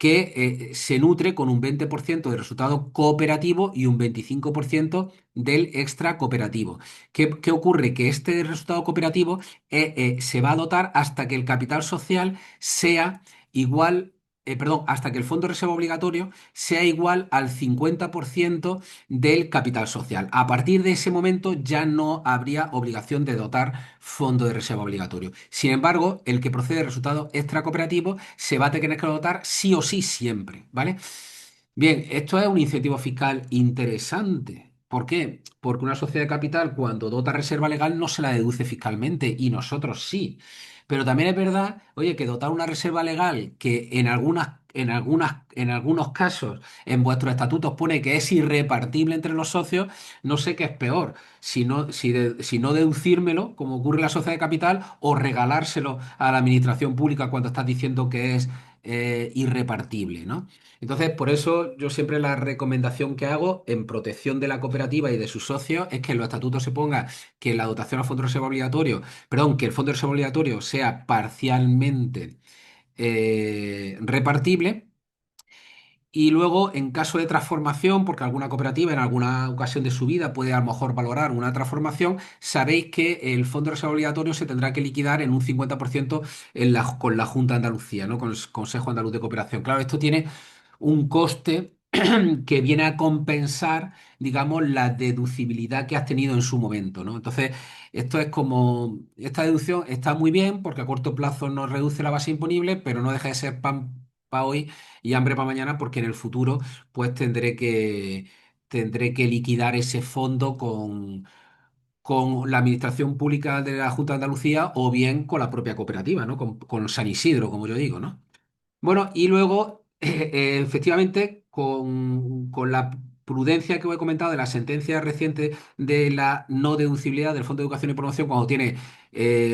que se nutre con un 20% del resultado cooperativo y un 25% del extra cooperativo. ¿Qué ocurre? Que este resultado cooperativo se va a dotar hasta que el capital social sea igual, perdón, hasta que el fondo de reserva obligatorio sea igual al 50% del capital social. A partir de ese momento ya no habría obligación de dotar fondo de reserva obligatorio. Sin embargo, el que procede de resultados extracooperativos se va a tener que dotar sí o sí siempre, ¿vale? Bien, esto es un incentivo fiscal interesante. ¿Por qué? Porque una sociedad de capital cuando dota reserva legal no se la deduce fiscalmente y nosotros sí. Pero también es verdad, oye, que dotar una reserva legal que en algunos casos en vuestros estatutos pone que es irrepartible entre los socios, no sé qué es peor, si no deducírmelo, como ocurre en la sociedad de capital, o regalárselo a la administración pública cuando estás diciendo que es irrepartible, ¿no? Entonces, por eso yo siempre la recomendación que hago en protección de la cooperativa y de sus socios es que en los estatutos se ponga que la dotación al fondo de reserva obligatorio, perdón, que el fondo de reserva obligatorio sea parcialmente repartible. Y luego, en caso de transformación, porque alguna cooperativa en alguna ocasión de su vida puede a lo mejor valorar una transformación, sabéis que el fondo de reserva obligatorio se tendrá que liquidar en un 50% con la Junta de Andalucía, ¿no? Con el Consejo Andaluz de Cooperación. Claro, esto tiene un coste que viene a compensar, digamos, la deducibilidad que has tenido en su momento, ¿no? Entonces, esto es como, esta deducción está muy bien porque a corto plazo nos reduce la base imponible, pero no deja de ser pan para hoy y hambre para mañana porque en el futuro, pues tendré que liquidar ese fondo con la administración pública de la Junta de Andalucía o bien con la propia cooperativa, ¿no? Con San Isidro, como yo digo, ¿no? Bueno, y luego, efectivamente, con la prudencia que os he comentado de la sentencia reciente de la no deducibilidad del Fondo de Educación y Promoción cuando tiene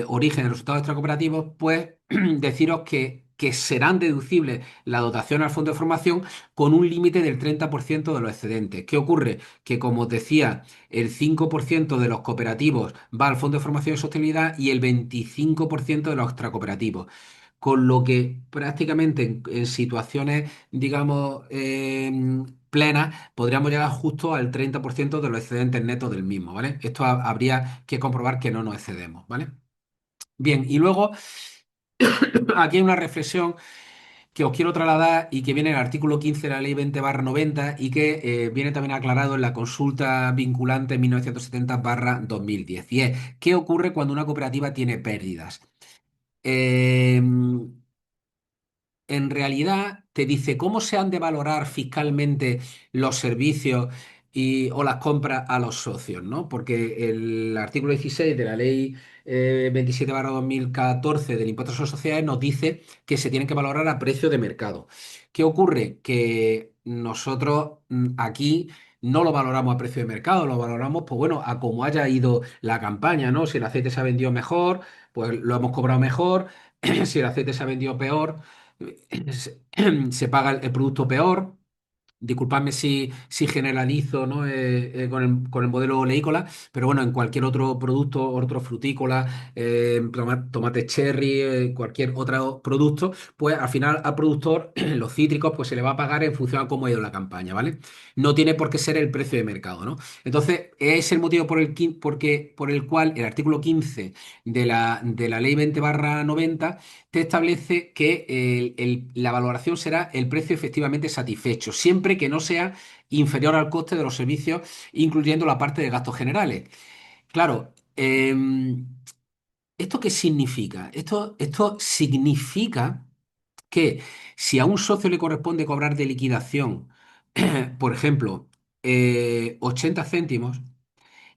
origen en resultados extracooperativos, pues deciros que serán deducibles la dotación al Fondo de Formación con un límite del 30% de los excedentes. ¿Qué ocurre? Que, como os decía, el 5% de los cooperativos va al Fondo de Formación y Sostenibilidad y el 25% de los extracooperativos con lo que prácticamente en situaciones, digamos, plenas, podríamos llegar justo al 30% de los excedentes netos del mismo, ¿vale? Esto habría que comprobar que no nos excedemos, ¿vale? Bien, y luego aquí hay una reflexión que os quiero trasladar y que viene en el artículo 15 de la Ley 20/90 y que viene también aclarado en la consulta vinculante 1970/2010. Y es, ¿qué ocurre cuando una cooperativa tiene pérdidas? Eh, en realidad te dice cómo se han de valorar fiscalmente los servicios o las compras a los socios, ¿no? Porque el artículo 16 de la ley 27/2014 del impuesto sobre sociedades nos dice que se tienen que valorar a precio de mercado. ¿Qué ocurre? Que nosotros aquí no lo valoramos a precio de mercado, lo valoramos, pues bueno, a cómo haya ido la campaña, ¿no? Si el aceite se ha vendido mejor, pues lo hemos cobrado mejor. Si el aceite se ha vendido peor, se, se paga el producto peor. Disculpadme si generalizo, ¿no? Con el modelo oleícola, pero bueno, en cualquier otro producto, otro frutícola, tomate cherry, cualquier otro producto, pues al final al productor, los cítricos, pues se le va a pagar en función a cómo ha ido la campaña, ¿vale? No tiene por qué ser el precio de mercado, ¿no? Entonces, es el motivo por el cual el artículo 15 de la ley 20/90 te establece que la valoración será el precio efectivamente satisfecho, siempre que no sea inferior al coste de los servicios, incluyendo la parte de gastos generales. Claro, ¿esto qué significa? Esto significa que si a un socio le corresponde cobrar de liquidación, por ejemplo, 80 céntimos,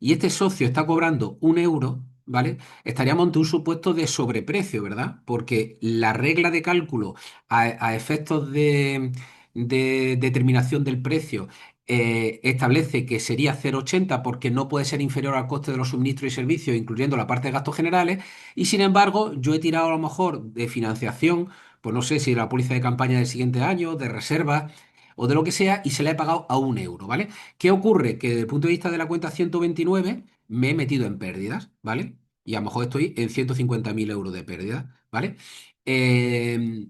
y este socio está cobrando 1 euro, ¿vale? Estaríamos ante un supuesto de sobreprecio, ¿verdad? Porque la regla de cálculo a efectos de determinación del precio establece que sería 0,80 porque no puede ser inferior al coste de los suministros y servicios, incluyendo la parte de gastos generales, y sin embargo yo he tirado a lo mejor de financiación, pues no sé si la póliza de campaña del siguiente año, de reserva o de lo que sea, y se la he pagado a 1 euro, ¿vale? ¿Qué ocurre? Que desde el punto de vista de la cuenta 129 me he metido en pérdidas, ¿vale? Y a lo mejor estoy en 150.000 euros de pérdida, ¿vale? Eh,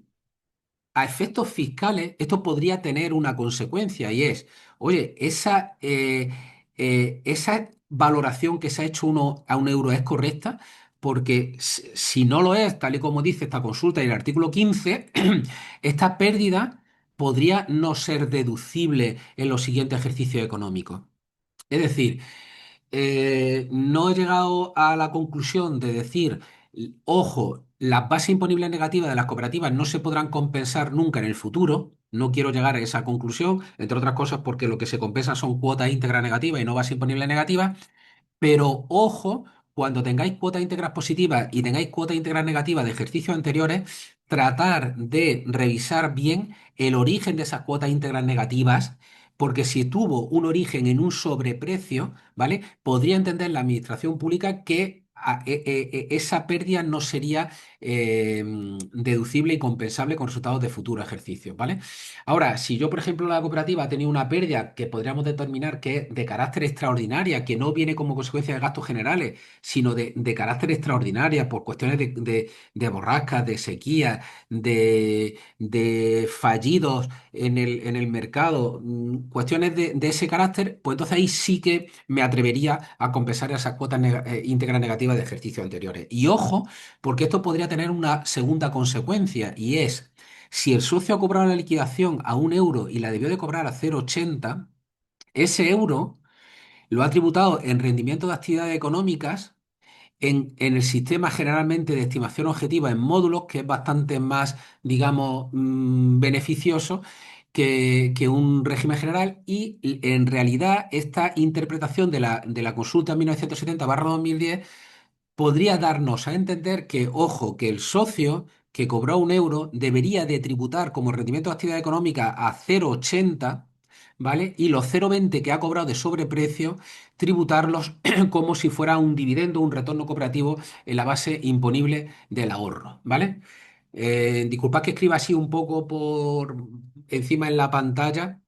a efectos fiscales, esto podría tener una consecuencia y es, oye, esa valoración que se ha hecho a un euro es correcta, porque si no lo es, tal y como dice esta consulta y el artículo 15, esta pérdida podría no ser deducible en los siguientes ejercicios económicos. Es decir, no he llegado a la conclusión de decir, ojo, las bases imponibles negativas de las cooperativas no se podrán compensar nunca en el futuro. No quiero llegar a esa conclusión, entre otras cosas porque lo que se compensa son cuotas íntegras negativas y no bases imponibles negativas. Pero ojo, cuando tengáis cuotas íntegras positivas y tengáis cuotas íntegras negativas de ejercicios anteriores, tratar de revisar bien el origen de esas cuotas íntegras negativas, porque si tuvo un origen en un sobreprecio, ¿vale? Podría entender la administración pública que esa pérdida no sería deducible y compensable con resultados de futuros ejercicios, ¿vale? Ahora, si yo, por ejemplo, la cooperativa ha tenido una pérdida que podríamos determinar que es de carácter extraordinaria, que no viene como consecuencia de gastos generales, sino de carácter extraordinaria por cuestiones de borrascas, de sequía, de fallidos en el mercado, cuestiones de ese carácter, pues entonces ahí sí que me atrevería a compensar esas cuotas íntegras negativas de ejercicios anteriores. Y ojo, porque esto podría tener una segunda consecuencia, y es si el socio ha cobrado la liquidación a 1 euro y la debió de cobrar a 0,80, ese euro lo ha tributado en rendimiento de actividades económicas en el sistema generalmente de estimación objetiva en módulos, que es bastante más, digamos, beneficioso que un régimen general. Y en realidad esta interpretación de la consulta 1970/2010 podría darnos a entender que, ojo, que el socio que cobró 1 euro debería de tributar como rendimiento de actividad económica a 0,80, ¿vale? Y los 0,20 que ha cobrado de sobreprecio, tributarlos como si fuera un dividendo, un retorno cooperativo en la base imponible del ahorro, ¿vale? Disculpad que escriba así un poco por encima en la pantalla,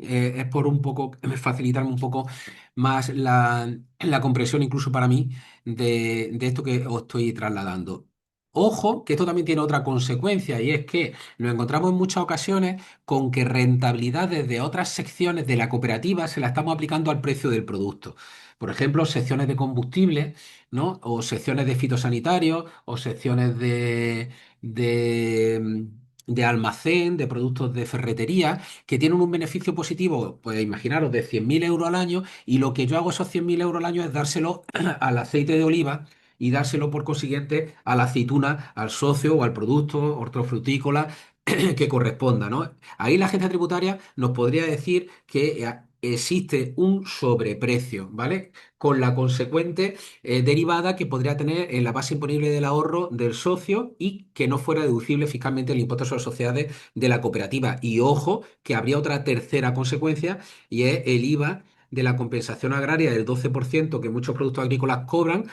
es por un poco facilitarme un poco más la comprensión, incluso para mí, de esto que os estoy trasladando. Ojo, que esto también tiene otra consecuencia, y es que nos encontramos en muchas ocasiones con que rentabilidades de otras secciones de la cooperativa se la estamos aplicando al precio del producto. Por ejemplo, secciones de combustible, ¿no? O secciones de fitosanitarios, o secciones de, de almacén, de productos de ferretería que tienen un beneficio positivo, pues imaginaros, de 100.000 euros al año, y lo que yo hago esos 100.000 euros al año es dárselo al aceite de oliva y dárselo por consiguiente a la aceituna, al socio o al producto hortofrutícola que corresponda, ¿no? Ahí la agencia tributaria nos podría decir que existe un sobreprecio, ¿vale? Con la consecuente derivada que podría tener en la base imponible del ahorro del socio y que no fuera deducible fiscalmente el impuesto sobre sociedades de la cooperativa. Y ojo, que habría otra tercera consecuencia y es el IVA de la compensación agraria del 12% que muchos productos agrícolas cobran.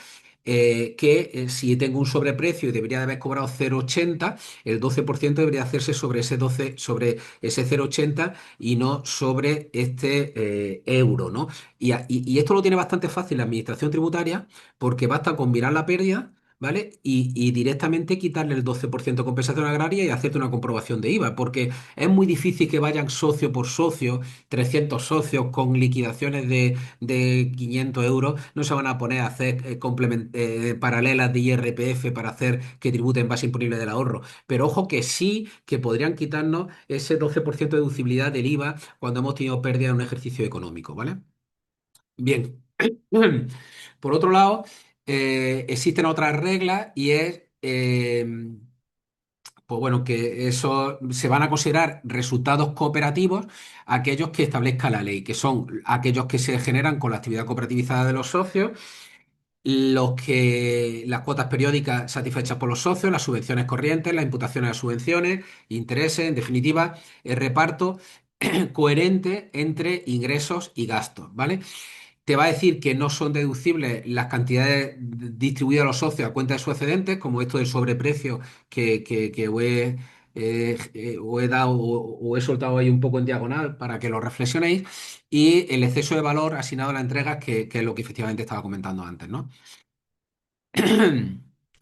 Si tengo un sobreprecio y debería de haber cobrado 0,80, el 12% debería hacerse sobre ese 12, sobre ese 0,80 y no sobre este euro, ¿no? Y esto lo tiene bastante fácil la administración tributaria porque basta con mirar la pérdida, ¿vale? Y directamente quitarle el 12% de compensación agraria y hacerte una comprobación de IVA, porque es muy difícil que vayan socio por socio, 300 socios con liquidaciones de 500 euros, no se van a poner a hacer paralelas de IRPF para hacer que tributen base imponible del ahorro. Pero ojo que sí que podrían quitarnos ese 12% de deducibilidad del IVA cuando hemos tenido pérdida en un ejercicio económico, ¿vale? Bien. Por otro lado, existen otras reglas y es, pues bueno, que eso se van a considerar resultados cooperativos aquellos que establezca la ley, que son aquellos que se generan con la actividad cooperativizada de los socios, las cuotas periódicas satisfechas por los socios, las subvenciones corrientes, las imputaciones a subvenciones, intereses, en definitiva, el reparto coherente entre ingresos y gastos, ¿vale? Te va a decir que no son deducibles las cantidades distribuidas a los socios a cuenta de sus excedentes, como esto del sobreprecio que os he dado o he soltado ahí un poco en diagonal para que lo reflexionéis, y el exceso de valor asignado a las entregas, que es lo que efectivamente estaba comentando antes, ¿no?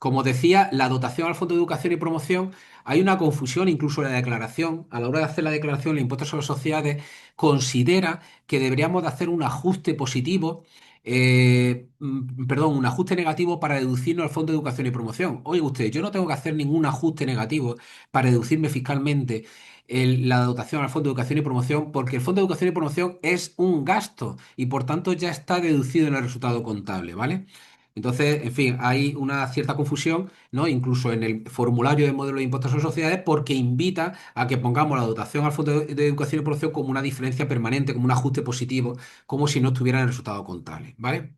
como decía, la dotación al Fondo de Educación y Promoción, hay una confusión incluso en la declaración. A la hora de hacer la declaración, el impuesto sobre sociedades considera que deberíamos de hacer un ajuste positivo, perdón, un ajuste negativo para deducirnos al Fondo de Educación y Promoción. Oye, usted, yo no tengo que hacer ningún ajuste negativo para deducirme fiscalmente la dotación al Fondo de Educación y Promoción, porque el Fondo de Educación y Promoción es un gasto y por tanto ya está deducido en el resultado contable, ¿vale? Entonces, en fin, hay una cierta confusión, ¿no? Incluso en el formulario de modelo de impuestos sobre sociedades, porque invita a que pongamos la dotación al Fondo de Educación y Promoción como una diferencia permanente, como un ajuste positivo, como si no estuviera en el resultado contable, ¿vale?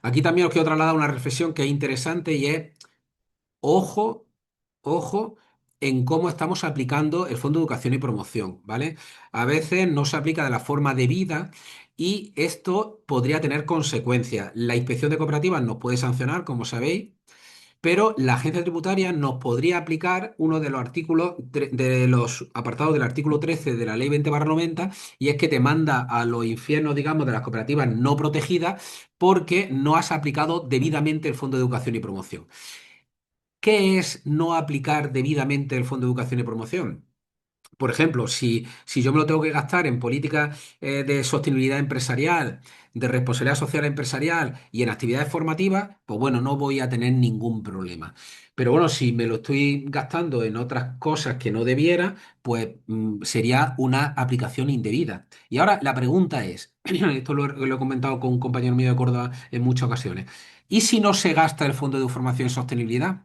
Aquí también os quiero trasladar una reflexión que es interesante y es, ojo, ojo en cómo estamos aplicando el Fondo de Educación y Promoción, ¿vale? A veces no se aplica de la forma debida y esto podría tener consecuencias. La inspección de cooperativas nos puede sancionar, como sabéis, pero la agencia tributaria nos podría aplicar uno de los artículos, de los apartados del artículo 13 de la ley 20/90, y es que te manda a los infiernos, digamos, de las cooperativas no protegidas porque no has aplicado debidamente el Fondo de Educación y Promoción. ¿Qué es no aplicar debidamente el Fondo de Educación y Promoción? Por ejemplo, si yo me lo tengo que gastar en políticas de sostenibilidad empresarial, de responsabilidad social empresarial y en actividades formativas, pues bueno, no voy a tener ningún problema. Pero bueno, si me lo estoy gastando en otras cosas que no debiera, pues sería una aplicación indebida. Y ahora la pregunta es, esto lo he comentado con un compañero mío de Córdoba en muchas ocasiones, ¿y si no se gasta el Fondo de Formación y Sostenibilidad?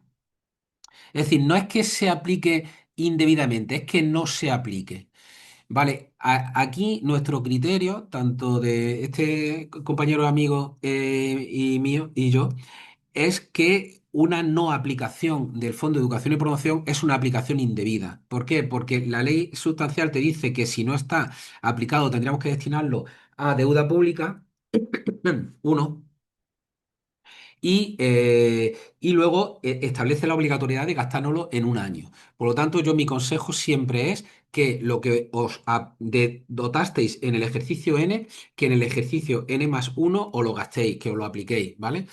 Es decir, no es que se aplique indebidamente, es que no se aplique. Vale, aquí nuestro criterio, tanto de este compañero amigo y mío y yo, es que una no aplicación del Fondo de Educación y Promoción es una aplicación indebida. ¿Por qué? Porque la ley sustancial te dice que si no está aplicado tendríamos que destinarlo a deuda pública, uno, y luego establece la obligatoriedad de gastárnoslo en un año. Por lo tanto, mi consejo siempre es que lo que dotasteis en el ejercicio N, que en el ejercicio N+1 os lo gastéis, que os lo apliquéis, ¿vale?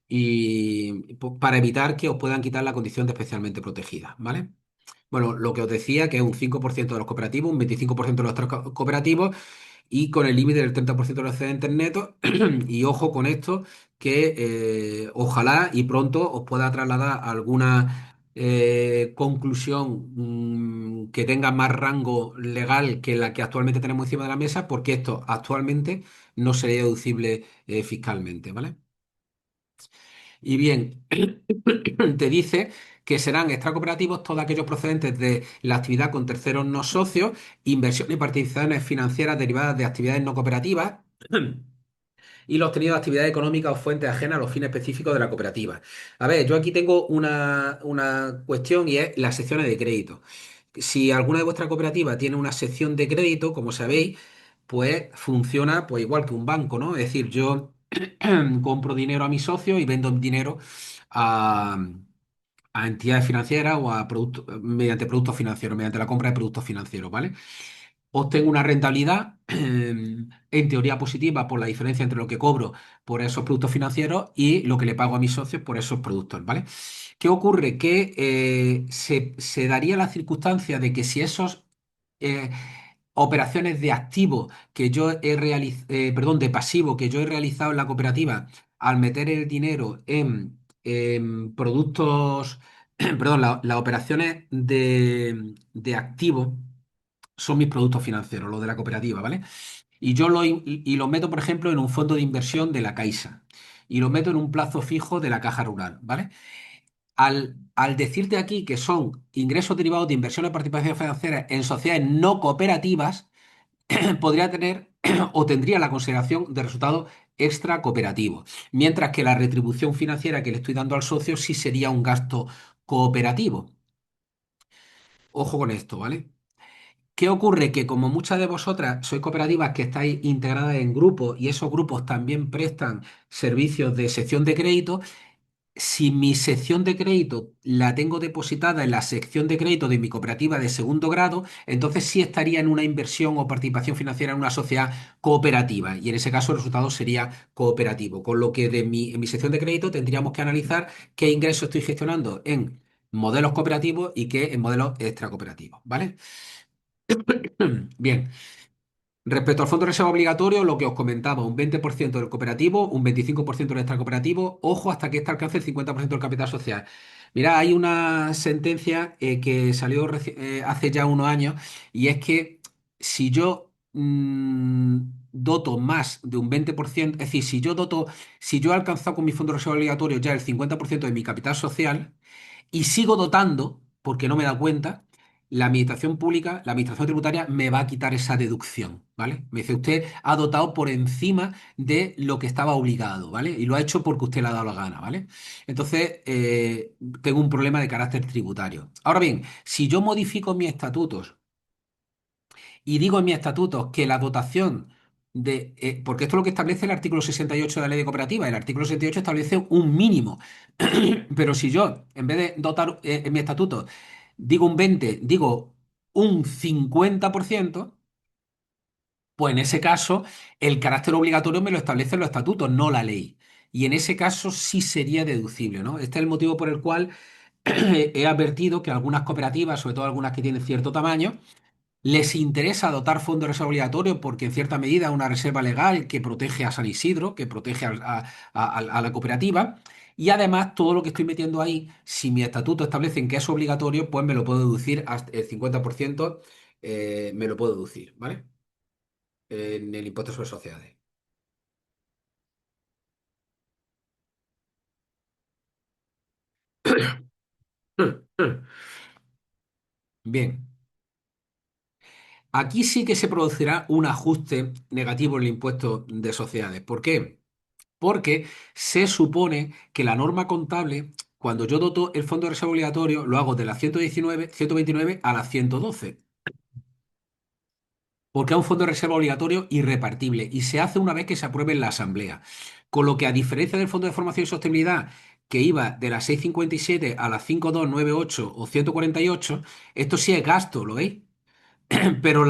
Y para evitar que os puedan quitar la condición de especialmente protegida, ¿vale? Bueno, lo que os decía, que es un 5% de los cooperativos, un 25% de los cooperativos y con el límite del 30% de los excedentes netos. Y ojo con esto, que ojalá y pronto os pueda trasladar alguna conclusión que tenga más rango legal que la que actualmente tenemos encima de la mesa, porque esto actualmente no sería deducible fiscalmente, ¿vale? Y bien, te dice que serán extracooperativos todos aquellos procedentes de la actividad con terceros no socios, inversiones y participaciones financieras derivadas de actividades no cooperativas y los obtenidos de actividades económicas o fuentes ajenas a los fines específicos de la cooperativa. A ver, yo aquí tengo una cuestión y es las secciones de crédito. Si alguna de vuestras cooperativas tiene una sección de crédito, como sabéis, pues funciona pues igual que un banco, ¿no? Es decir, yo compro dinero a mis socios y vendo dinero a, a entidades financieras o a productos mediante productos financieros, mediante la compra de productos financieros, ¿vale? Obtengo una rentabilidad en teoría positiva por la diferencia entre lo que cobro por esos productos financieros y lo que le pago a mis socios por esos productos, ¿vale? ¿Qué ocurre? Que se daría la circunstancia de que si esos eh, operaciones de activo que yo he realizado, perdón, de pasivo que yo he realizado en la cooperativa al meter el dinero en productos, perdón, las operaciones de activo son mis productos financieros, los de la cooperativa, ¿vale? Y yo los meto, por ejemplo, en un fondo de inversión de la Caixa y los meto en un plazo fijo de la Caja Rural, ¿vale? Al decirte aquí que son ingresos derivados de inversiones de participación financiera en sociedades no cooperativas, podría tener o tendría la consideración de resultado extra cooperativo, mientras que la retribución financiera que le estoy dando al socio sí sería un gasto cooperativo. Ojo con esto, ¿vale? ¿Qué ocurre? Que como muchas de vosotras sois cooperativas que estáis integradas en grupos y esos grupos también prestan servicios de sección de crédito, si mi sección de crédito la tengo depositada en la sección de crédito de mi cooperativa de segundo grado, entonces sí estaría en una inversión o participación financiera en una sociedad cooperativa. Y en ese caso el resultado sería cooperativo. Con lo que en mi sección de crédito tendríamos que analizar qué ingresos estoy gestionando en modelos cooperativos y qué en modelos extracooperativos. ¿Vale? Bien. Respecto al fondo de reserva obligatorio, lo que os comentaba, un 20% del cooperativo, un 25% del extracooperativo, ojo hasta que éste alcance el 50% del capital social. Mira, hay una sentencia que salió hace ya unos años y es que si yo doto más de un 20%, es decir, si yo he alcanzado con mi fondo de reserva obligatorio ya el 50% de mi capital social, y sigo dotando, porque no me da cuenta, la administración pública, la administración tributaria me va a quitar esa deducción, ¿vale? Me dice, usted ha dotado por encima de lo que estaba obligado, ¿vale? Y lo ha hecho porque usted le ha dado la gana, ¿vale? Entonces, tengo un problema de carácter tributario. Ahora bien, si yo modifico mis estatutos y digo en mis estatutos que la dotación porque esto es lo que establece el artículo 68 de la ley de cooperativa. El artículo 68 establece un mínimo. Pero si yo, en vez de dotar en mi estatuto, digo un 20, digo un 50%, pues en ese caso el carácter obligatorio me lo establecen los estatutos, no la ley. Y en ese caso sí sería deducible, ¿no? Este es el motivo por el cual he advertido que algunas cooperativas, sobre todo algunas que tienen cierto tamaño, les interesa dotar fondos de reserva obligatorio porque en cierta medida es una reserva legal que protege a San Isidro, que protege a la cooperativa. Y además todo lo que estoy metiendo ahí, si mi estatuto establecen que es obligatorio, pues me lo puedo deducir hasta el 50%, me lo puedo deducir, ¿vale? En el impuesto sobre sociedades. Bien, aquí sí que se producirá un ajuste negativo en el impuesto de sociedades. ¿Por qué? Porque se supone que la norma contable, cuando yo doto el fondo de reserva obligatorio, lo hago de la 129 a la 112, porque es un fondo de reserva obligatorio irrepartible y se hace una vez que se apruebe en la Asamblea. Con lo que, a diferencia del Fondo de Formación y Sostenibilidad, que iba de las 6,57 a las 5,298 o 148, esto sí es gasto, ¿lo veis? Pero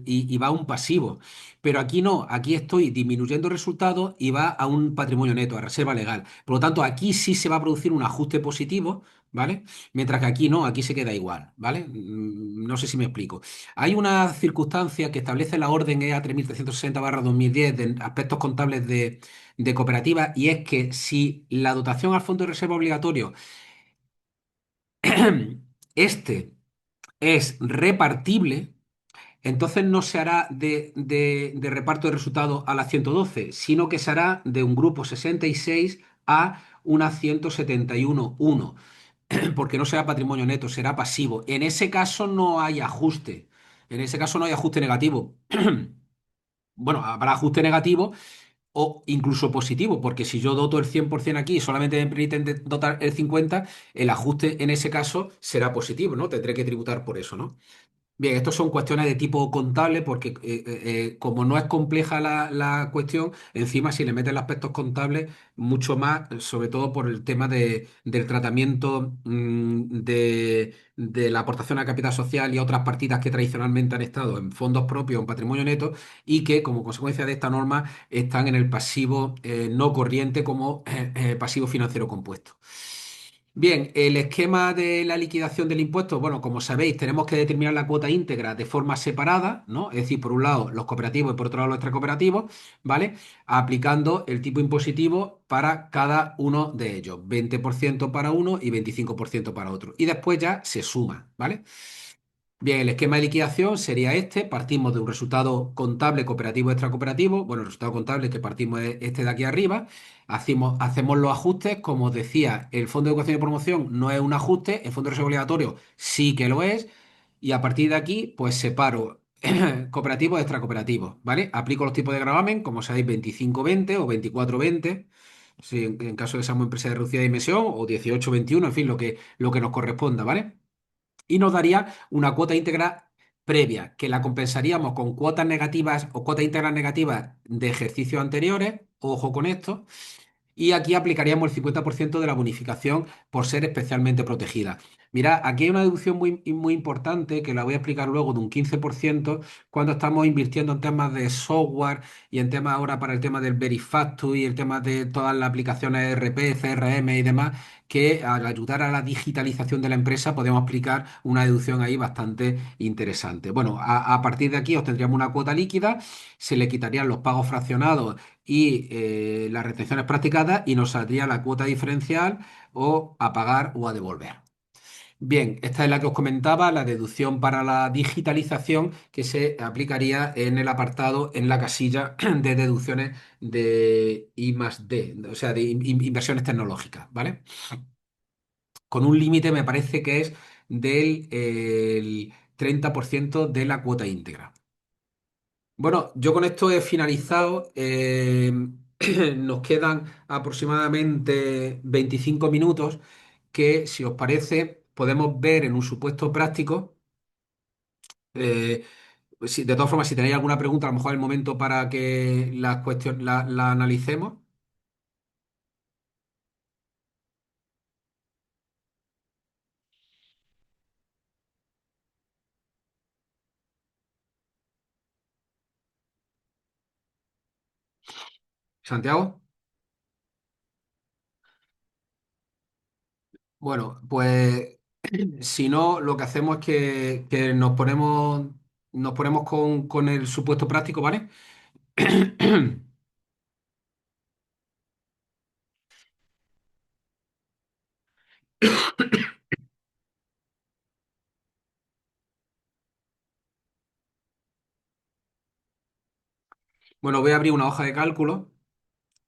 y va a un pasivo. Pero aquí no, aquí estoy disminuyendo resultados y va a un patrimonio neto, a reserva legal. Por lo tanto, aquí sí se va a producir un ajuste positivo, ¿vale? Mientras que aquí no, aquí se queda igual, ¿vale? No sé si me explico. Hay una circunstancia que establece la orden EA 3360/2010 de aspectos contables de cooperativas, y es que si la dotación al fondo de reserva obligatorio este es repartible, entonces no se hará de reparto de resultados a la 112, sino que se hará de un grupo 66 a una 171,1, porque no será patrimonio neto, será pasivo. En ese caso no hay ajuste. En ese caso no hay ajuste negativo. Bueno, habrá ajuste negativo o incluso positivo, porque si yo doto el 100% aquí y solamente me permiten dotar el 50%, el ajuste en ese caso será positivo, ¿no? Tendré que tributar por eso, ¿no? Bien, estos son cuestiones de tipo contable porque como no es compleja la cuestión, encima si le meten los aspectos contables, mucho más, sobre todo por el tema del tratamiento de la aportación a capital social y otras partidas que tradicionalmente han estado en fondos propios o en patrimonio neto y que como consecuencia de esta norma están en el pasivo no corriente como pasivo financiero compuesto. Bien, el esquema de la liquidación del impuesto, bueno, como sabéis, tenemos que determinar la cuota íntegra de forma separada, ¿no? Es decir, por un lado los cooperativos y por otro lado los extracooperativos, ¿vale? Aplicando el tipo impositivo para cada uno de ellos, 20% para uno y 25% para otro. Y después ya se suma, ¿vale? Bien, el esquema de liquidación sería este. Partimos de un resultado contable cooperativo extracooperativo. Bueno, el resultado contable que partimos es este de aquí arriba. Hacemos los ajustes. Como os decía, el Fondo de Educación y Promoción no es un ajuste, el Fondo de Reserva Obligatorio sí que lo es. Y a partir de aquí, pues separo cooperativos de extracooperativos, ¿vale? Aplico los tipos de gravamen, como sabéis, 25-20 o 24-20, si en caso de que seamos empresa de reducida dimensión, o 18-21, en fin, lo que nos corresponda, ¿vale? Y nos daría una cuota íntegra previa, que la compensaríamos con cuotas negativas o cuotas íntegras negativas de ejercicios anteriores, ojo con esto, y aquí aplicaríamos el 50% de la bonificación por ser especialmente protegida. Mira, aquí hay una deducción muy importante que la voy a explicar luego de un 15% cuando estamos invirtiendo en temas de software y en temas ahora para el tema del Verifactu y el tema de todas las aplicaciones ERP, CRM y demás, que al ayudar a la digitalización de la empresa podemos aplicar una deducción ahí bastante interesante. Bueno, a partir de aquí obtendríamos una cuota líquida, se le quitarían los pagos fraccionados y las retenciones practicadas y nos saldría la cuota diferencial o a pagar o a devolver. Bien, esta es la que os comentaba, la deducción para la digitalización que se aplicaría en el apartado, en la casilla de deducciones de I más D, o sea, de inversiones tecnológicas, ¿vale? Con un límite me parece que es del 30% de la cuota íntegra. Bueno, yo con esto he finalizado. Nos quedan aproximadamente 25 minutos que, si os parece, podemos ver en un supuesto práctico. Eh, de todas formas, si tenéis alguna pregunta, a lo mejor es el momento para que la analicemos. Santiago. Bueno, pues si no, lo que hacemos es que nos ponemos con el supuesto práctico, ¿vale? Bueno, voy a abrir una hoja de cálculo.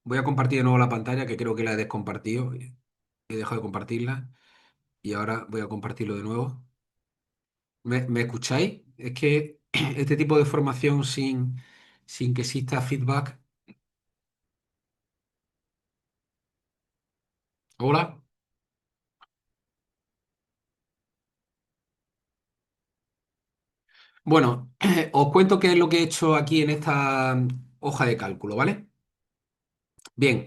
Voy a compartir de nuevo la pantalla, que creo que la he descompartido. He dejado de compartirla y ahora voy a compartirlo de nuevo. ¿Me escucháis? Es que este tipo de formación sin que exista feedback. Hola. Bueno, os cuento qué es lo que he hecho aquí en esta hoja de cálculo, ¿vale? Bien,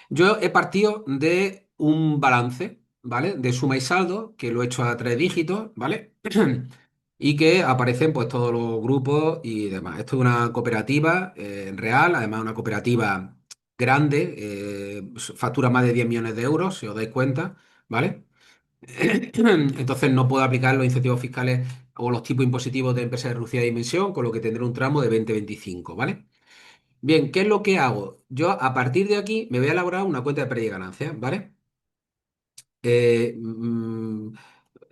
yo he partido de un balance, ¿vale? De suma y saldo, que lo he hecho a 3 dígitos, ¿vale? Y que aparecen pues todos los grupos y demás. Esto es una cooperativa real, además una cooperativa grande, factura más de 10 millones de euros, si os dais cuenta, ¿vale? Entonces no puedo aplicar los incentivos fiscales o los tipos impositivos de empresas de reducida dimensión, con lo que tendré un tramo de 20-25, ¿vale? Bien, ¿qué es lo que hago? Yo a partir de aquí me voy a elaborar una cuenta de pérdida y ganancias, ¿vale? Eh, mm,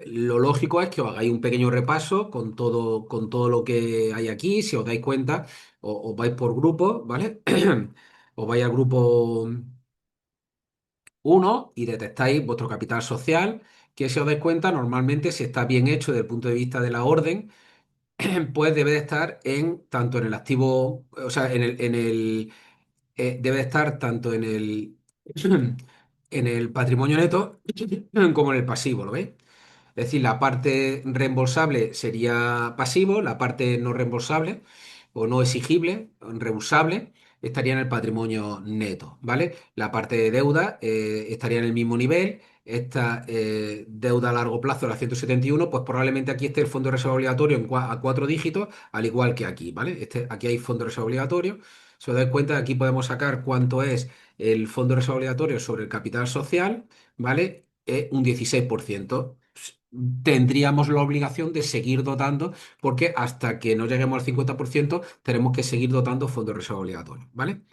lo lógico es que os hagáis un pequeño repaso con todo lo que hay aquí. Si os dais cuenta, os vais por grupos, ¿vale? Os vais al grupo uno y detectáis vuestro capital social, que si os dais cuenta, normalmente si está bien hecho desde el punto de vista de la orden, pues debe de estar en tanto en el activo, o sea, debe de estar tanto en el patrimonio neto como en el pasivo, ¿lo veis? Es decir, la parte reembolsable sería pasivo, la parte no reembolsable o no exigible, reusable, estaría en el patrimonio neto, ¿vale? La parte de deuda estaría en el mismo nivel. Esta deuda a largo plazo, la 171, pues probablemente aquí esté el fondo de reserva obligatorio a 4 dígitos, al igual que aquí, ¿vale? Aquí hay fondo de reserva obligatorio. Si os dais cuenta, aquí podemos sacar cuánto es el fondo de reserva obligatorio sobre el capital social, ¿vale? Un 16%. Tendríamos la obligación de seguir dotando, porque hasta que no lleguemos al 50% tenemos que seguir dotando fondos de reserva obligatorios, ¿vale?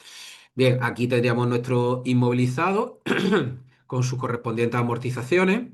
Bien, aquí tendríamos nuestro inmovilizado con sus correspondientes amortizaciones.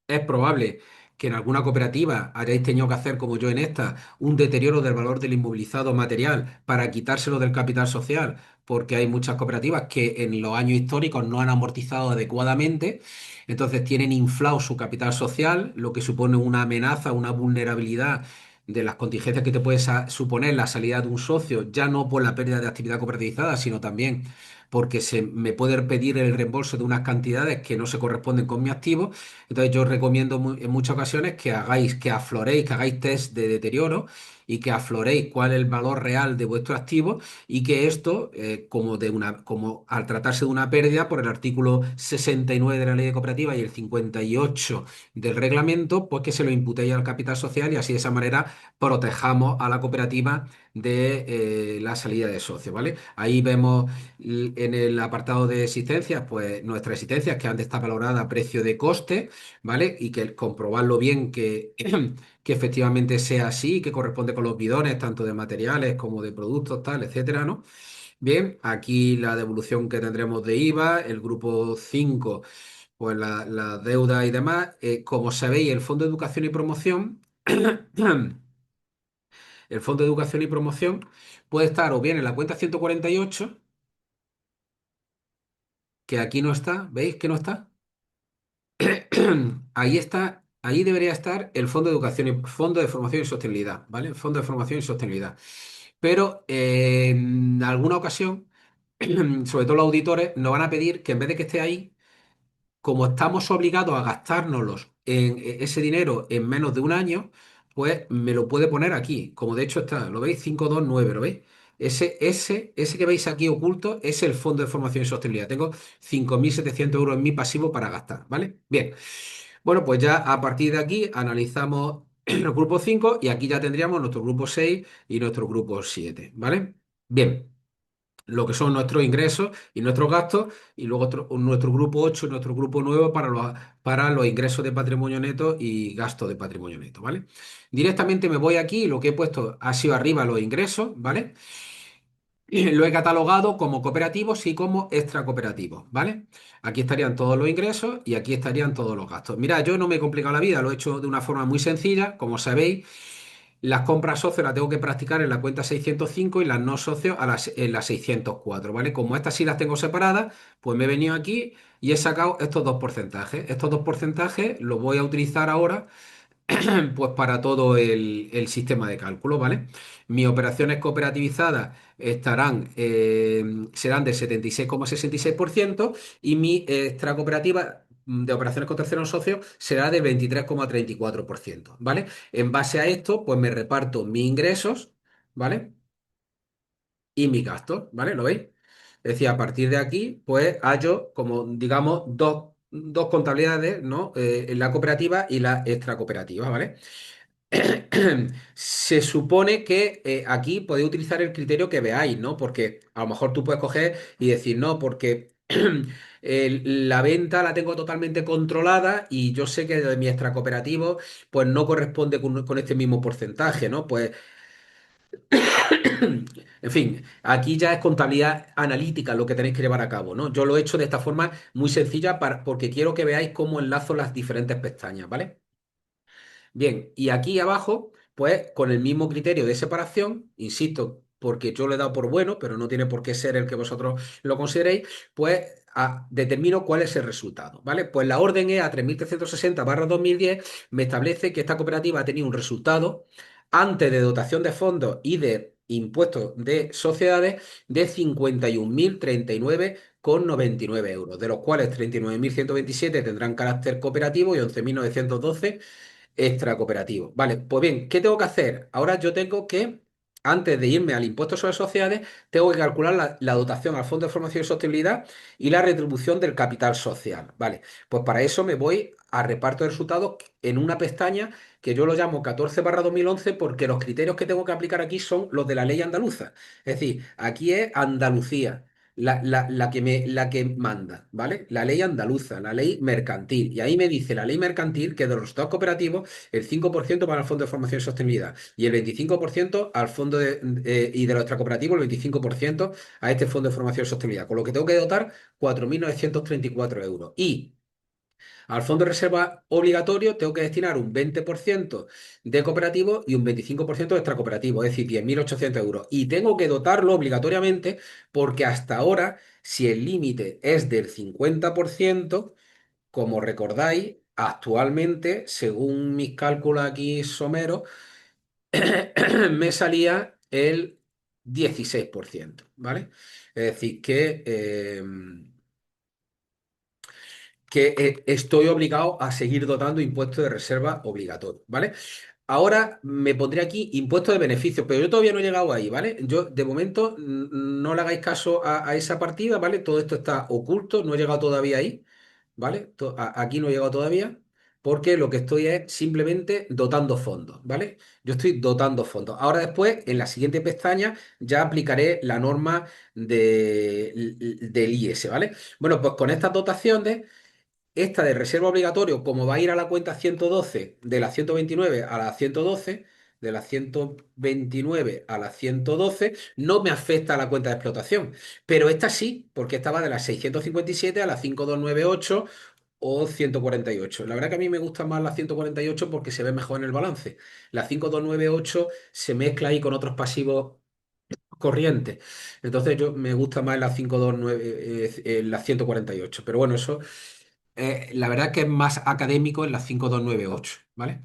Es probable que en alguna cooperativa hayáis tenido que hacer, como yo en esta, un deterioro del valor del inmovilizado material para quitárselo del capital social, porque hay muchas cooperativas que en los años históricos no han amortizado adecuadamente, entonces tienen inflado su capital social, lo que supone una amenaza, una vulnerabilidad de las contingencias que te puede suponer la salida de un socio, ya no por la pérdida de actividad cooperativizada, sino también porque se me puede pedir el reembolso de unas cantidades que no se corresponden con mi activo. Entonces yo recomiendo en muchas ocasiones que hagáis, que afloréis, que hagáis test de deterioro y que afloréis cuál es el valor real de vuestro activo y que esto, como al tratarse de una pérdida por el artículo 69 de la ley de cooperativa y el 58 del reglamento, pues que se lo imputéis al capital social y así de esa manera protejamos a la cooperativa de la salida de socios, ¿vale? Ahí vemos en el apartado de existencias, pues nuestras existencias que antes está valorada a precio de coste, ¿vale? Y que comprobarlo bien que efectivamente sea así, que corresponde con los bidones, tanto de materiales como de productos, tal, etcétera, ¿no? Bien, aquí la devolución que tendremos de IVA, el grupo 5 pues la deuda y demás. Como sabéis, el Fondo de Educación y Promoción, el Fondo de Educación y Promoción puede estar o bien en la cuenta 148, que aquí no está, ¿veis que no está? Ahí está, ahí debería estar el Fondo de Educación y Fondo de Formación y Sostenibilidad, ¿vale? El Fondo de Formación y Sostenibilidad. Pero en alguna ocasión, sobre todo los auditores, nos van a pedir que en vez de que esté ahí, como estamos obligados a gastárnoslos en ese dinero en menos de un año, pues me lo puede poner aquí. Como de hecho está, ¿lo veis? 529, ¿lo veis? Ese que veis aquí oculto es el Fondo de Formación y Sostenibilidad. Tengo 5.700 euros en mi pasivo para gastar, ¿vale? Bien. Bueno, pues ya a partir de aquí analizamos el grupo 5 y aquí ya tendríamos nuestro grupo 6 y nuestro grupo 7, ¿vale? Bien, lo que son nuestros ingresos y nuestros gastos, y luego nuestro grupo 8 y nuestro grupo 9 para los ingresos de patrimonio neto y gastos de patrimonio neto, ¿vale? Directamente me voy aquí, y lo que he puesto ha sido arriba los ingresos, ¿vale? Y lo he catalogado como cooperativos y como extracooperativos, ¿vale? Aquí estarían todos los ingresos y aquí estarían todos los gastos. Mirad, yo no me he complicado la vida, lo he hecho de una forma muy sencilla, como sabéis. Las compras socios las tengo que practicar en la cuenta 605 y las no socios en la 604, ¿vale? Como estas sí las tengo separadas, pues me he venido aquí y he sacado estos dos porcentajes. Estos dos porcentajes los voy a utilizar ahora pues para todo el sistema de cálculo, ¿vale? Mis operaciones cooperativizadas serán del 76,66% y mi extracooperativa de operaciones con terceros socios será del 23,34%, ¿vale? En base a esto, pues me reparto mis ingresos, ¿vale? Y mis gastos, ¿vale? ¿Lo veis? Es decir, a partir de aquí, pues hallo como, digamos, dos contabilidades, ¿no? La cooperativa y la extracooperativa, ¿vale? Se supone que aquí podéis utilizar el criterio que veáis, ¿no? Porque a lo mejor tú puedes coger y decir, no, porque la venta la tengo totalmente controlada y yo sé que de mi extracooperativo pues no corresponde con este mismo porcentaje, ¿no? Pues, en fin, aquí ya es contabilidad analítica lo que tenéis que llevar a cabo, ¿no? Yo lo he hecho de esta forma muy sencilla porque quiero que veáis cómo enlazo las diferentes pestañas, ¿vale? Bien, y aquí abajo, pues con el mismo criterio de separación, insisto, porque yo lo he dado por bueno, pero no tiene por qué ser el que vosotros lo consideréis, pues determino cuál es el resultado, ¿vale? Pues la orden EA 3360/2010 me establece que esta cooperativa ha tenido un resultado antes de dotación de fondos y de impuestos de sociedades de 51.039,99 euros, de los cuales 39.127 tendrán carácter cooperativo y 11.912 extra cooperativo. Vale, pues bien, ¿qué tengo que hacer? Ahora yo tengo que, antes de irme al impuesto sobre sociedades, tengo que calcular la dotación al Fondo de Formación y Sostenibilidad y la retribución del capital social. Vale, pues para eso me voy a reparto de resultados en una pestaña que yo lo llamo 14/2011 porque los criterios que tengo que aplicar aquí son los de la ley andaluza. Es decir, aquí es Andalucía. La que manda, ¿vale? La ley andaluza, la ley mercantil. Y ahí me dice la ley mercantil que de los resultados cooperativos el 5% para el Fondo de Formación y Sostenibilidad y el 25% al fondo y de lo extracooperativo el 25% a este Fondo de Formación y Sostenibilidad. Con lo que tengo que dotar 4.934 euros. Y al fondo de reserva obligatorio tengo que destinar un 20% de cooperativo y un 25% de extracooperativo, es decir, 10.800 euros. Y tengo que dotarlo obligatoriamente porque hasta ahora, si el límite es del 50%, como recordáis, actualmente, según mis cálculos aquí someros, me salía el 16%, ¿vale? Es decir, que estoy obligado a seguir dotando impuestos de reserva obligatorio, ¿vale? Ahora me pondré aquí impuesto de beneficios, pero yo todavía no he llegado ahí, ¿vale? Yo, de momento, no le hagáis caso a esa partida, ¿vale? Todo esto está oculto, no he llegado todavía ahí, ¿vale? Aquí no he llegado todavía, porque lo que estoy es simplemente dotando fondos, ¿vale? Yo estoy dotando fondos. Ahora después, en la siguiente pestaña, ya aplicaré la norma del IS, ¿vale? Bueno, pues con estas dotaciones esta de reserva obligatorio, como va a ir a la cuenta 112 de la 129 a la 112, de la 129 a la 112, no me afecta a la cuenta de explotación. Pero esta sí, porque esta va de la 657 a la 5298 o 148. La verdad que a mí me gusta más la 148 porque se ve mejor en el balance. La 5298 se mezcla ahí con otros pasivos corrientes. Entonces yo me gusta más la 529, la 148. Pero bueno, eso la verdad que es más académico en la 5298, ¿vale?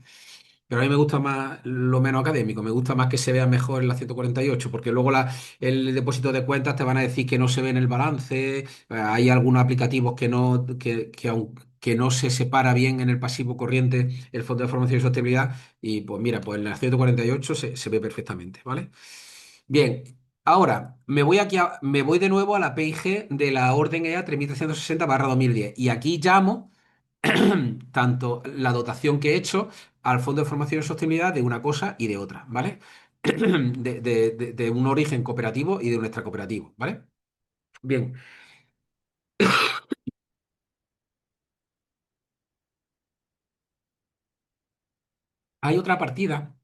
Pero a mí me gusta más lo menos académico, me gusta más que se vea mejor en la 148, porque luego el depósito de cuentas te van a decir que no se ve en el balance, hay algunos aplicativos que no se separa bien en el pasivo corriente el Fondo de Formación y Sostenibilidad, y pues mira, pues en la 148 se ve perfectamente, ¿vale? Bien, ahora me voy de nuevo a la PIG de la orden EA 3360/2010 y aquí llamo tanto la dotación que he hecho al Fondo de Formación y Sostenibilidad de una cosa y de otra, ¿vale? De un origen cooperativo y de un extracooperativo, ¿vale? Bien, hay otra partida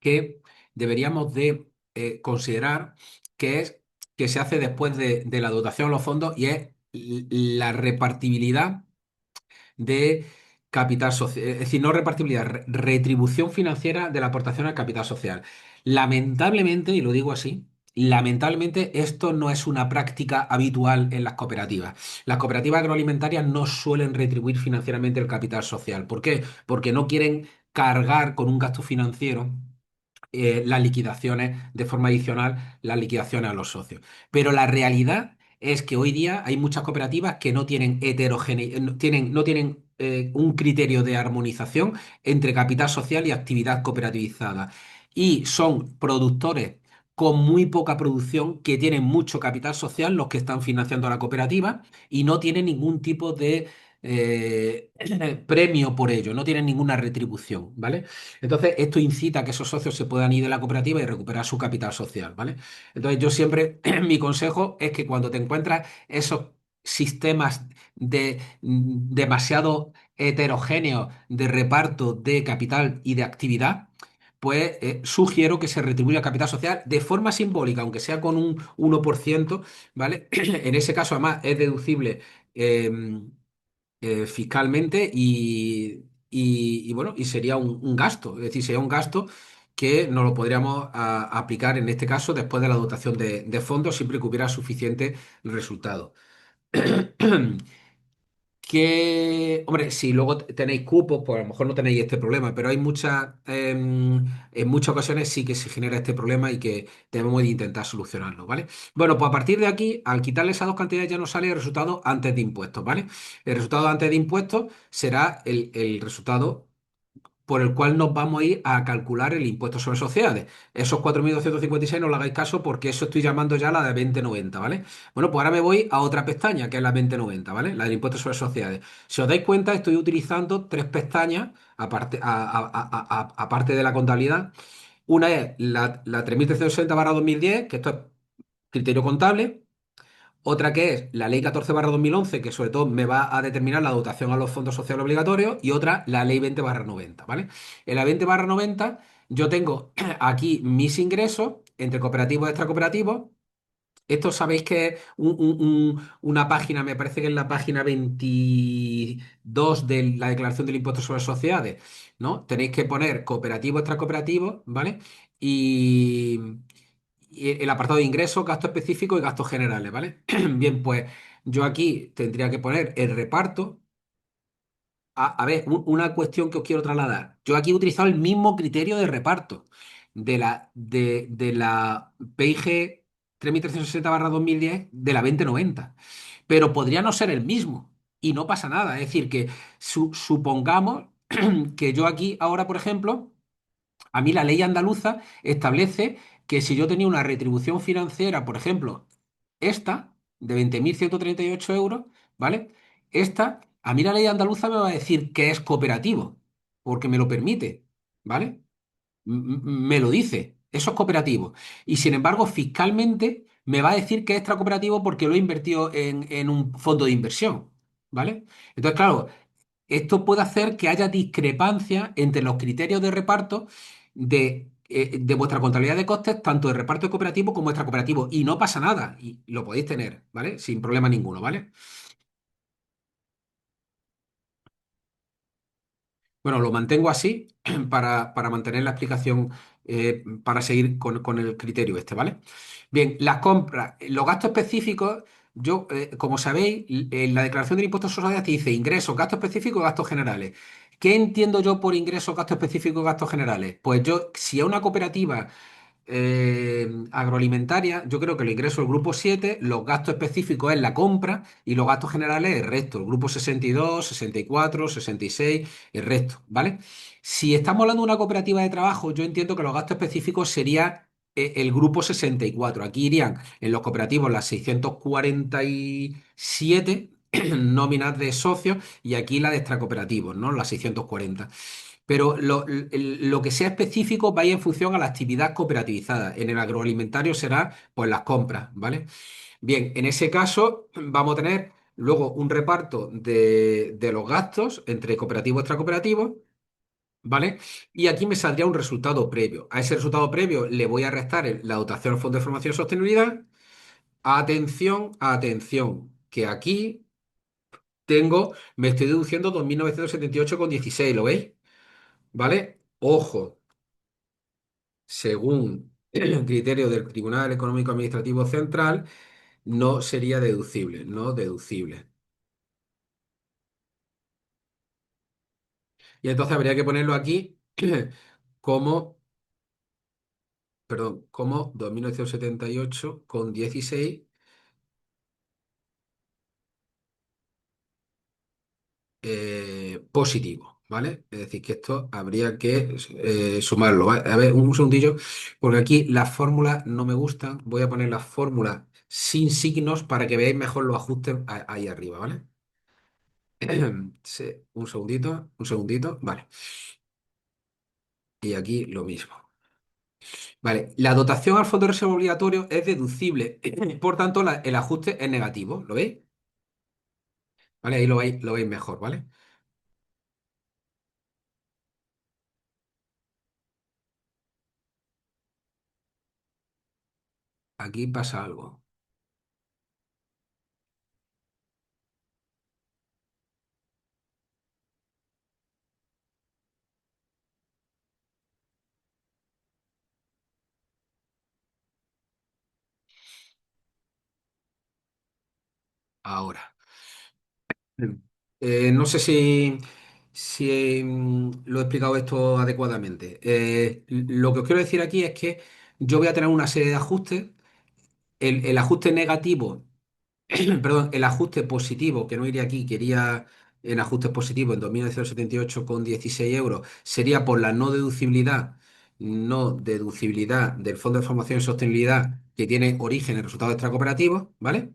que deberíamos de considerar que es que se hace después de la dotación a los fondos y es la repartibilidad de capital social, es decir, no repartibilidad, retribución financiera de la aportación al capital social. Lamentablemente, y lo digo así, lamentablemente esto no es una práctica habitual en las cooperativas. Las cooperativas agroalimentarias no suelen retribuir financieramente el capital social. ¿Por qué? Porque no quieren cargar con un gasto financiero las liquidaciones de forma adicional, las liquidaciones a los socios. Pero la realidad es que hoy día hay muchas cooperativas que no tienen no tienen un criterio de armonización entre capital social y actividad cooperativizada. Y son productores con muy poca producción que tienen mucho capital social, los que están financiando a la cooperativa, y no tienen ningún tipo de premio por ello, no tienen ninguna retribución, ¿vale? Entonces, esto incita a que esos socios se puedan ir de la cooperativa y recuperar su capital social, ¿vale? Entonces, yo siempre, mi consejo es que cuando te encuentras esos sistemas demasiado heterogéneos de reparto de capital y de actividad, pues sugiero que se retribuya capital social de forma simbólica, aunque sea con un 1%, ¿vale? En ese caso, además, es deducible. Fiscalmente y, bueno, y sería un gasto, es decir, sería un gasto que no lo podríamos aplicar en este caso después de la dotación de fondos siempre que hubiera suficiente resultado. Hombre, si luego tenéis cupos, pues a lo mejor no tenéis este problema, pero hay en muchas ocasiones sí que se genera este problema y que debemos de intentar solucionarlo, ¿vale? Bueno, pues a partir de aquí, al quitarle esas dos cantidades ya nos sale el resultado antes de impuestos, ¿vale? El resultado antes de impuestos será el resultado por el cual nos vamos a ir a calcular el impuesto sobre sociedades. Esos 4.256 no le hagáis caso porque eso estoy llamando ya la de 2090, ¿vale? Bueno, pues ahora me voy a otra pestaña, que es la 2090, ¿vale? La del impuesto sobre sociedades. Si os dais cuenta, estoy utilizando tres pestañas, aparte de la contabilidad. Una es la 3.360/2010, que esto es criterio contable. Otra que es la Ley 14/2011, que sobre todo me va a determinar la dotación a los fondos sociales obligatorios, y otra, la Ley 20/90, ¿vale? En la 20/90 yo tengo aquí mis ingresos entre cooperativos y extracooperativos. Esto sabéis que es una página, me parece que es la página 22 de la declaración del impuesto sobre sociedades, ¿no? Tenéis que poner cooperativo, extracooperativo, ¿vale? Y, y el apartado de ingresos, gastos específicos y gastos generales, ¿vale? Bien, pues yo aquí tendría que poner el reparto. A ver, una cuestión que os quiero trasladar. Yo aquí he utilizado el mismo criterio de reparto. de la PIG 3360/2010 de la 2090. Pero podría no ser el mismo y no pasa nada. Es decir, que supongamos que yo aquí ahora, por ejemplo, a mí la ley andaluza establece que si yo tenía una retribución financiera, por ejemplo, esta de 20.138 euros, ¿vale? Esta, a mí la ley andaluza me va a decir que es cooperativo, porque me lo permite, ¿vale? Me lo dice, eso es cooperativo. Y sin embargo, fiscalmente me va a decir que es extracooperativo porque lo he invertido en un fondo de inversión, ¿vale? Entonces, claro, esto puede hacer que haya discrepancia entre los criterios de reparto de vuestra contabilidad de costes, tanto de reparto cooperativo como extracooperativo. Y no pasa nada, y lo podéis tener, ¿vale? Sin problema ninguno, ¿vale? Bueno, lo mantengo así para mantener la explicación, para seguir con el criterio este, ¿vale? Bien, las compras, los gastos específicos, yo, como sabéis, en la declaración del impuesto sobre sociedades te dice ingresos, gastos específicos, gastos generales. ¿Qué entiendo yo por ingresos, gastos específicos, gastos generales? Pues yo, si es una cooperativa agroalimentaria, yo creo que los ingresos del grupo 7, los gastos específicos es la compra y los gastos generales el resto, el grupo 62, 64, 66, el resto, ¿vale? Si estamos hablando de una cooperativa de trabajo, yo entiendo que los gastos específicos sería el grupo 64. Aquí irían en los cooperativos las 647 nóminas de socios y aquí la de extracooperativos, ¿no? Las 640. Pero lo que sea específico va a ir en función a la actividad cooperativizada. En el agroalimentario será pues las compras, ¿vale? Bien, en ese caso vamos a tener luego un reparto de los gastos entre cooperativo y extracooperativo, ¿vale? Y aquí me saldría un resultado previo. A ese resultado previo le voy a restar la dotación al Fondo de Formación y Sostenibilidad. Atención, atención, que aquí me estoy deduciendo 2.978,16, ¿lo veis? ¿Vale? Ojo, según el criterio del Tribunal Económico Administrativo Central, no sería deducible, no deducible. Y entonces habría que ponerlo aquí como, perdón, como 2.978,16 positivo, ¿vale? Es decir, que esto habría que sumarlo, ¿vale? A ver, un segundillo, porque aquí las fórmulas no me gustan. Voy a poner las fórmulas sin signos para que veáis mejor los ajustes ahí arriba, ¿vale? Sí, un segundito, vale. Y aquí lo mismo. Vale, la dotación al fondo de reserva obligatorio es deducible, por tanto el ajuste es negativo, ¿lo veis? Vale, ahí lo veis mejor, ¿vale? Aquí pasa algo. Ahora. No sé si lo he explicado esto adecuadamente. Lo que os quiero decir aquí es que yo voy a tener una serie de ajustes. El ajuste negativo. Perdón, el ajuste positivo, que no iría aquí, que iría en ajustes positivos en 2.978,16 euros, sería por la no deducibilidad del Fondo de Formación y Sostenibilidad que tiene origen en resultados extracooperativos, ¿vale?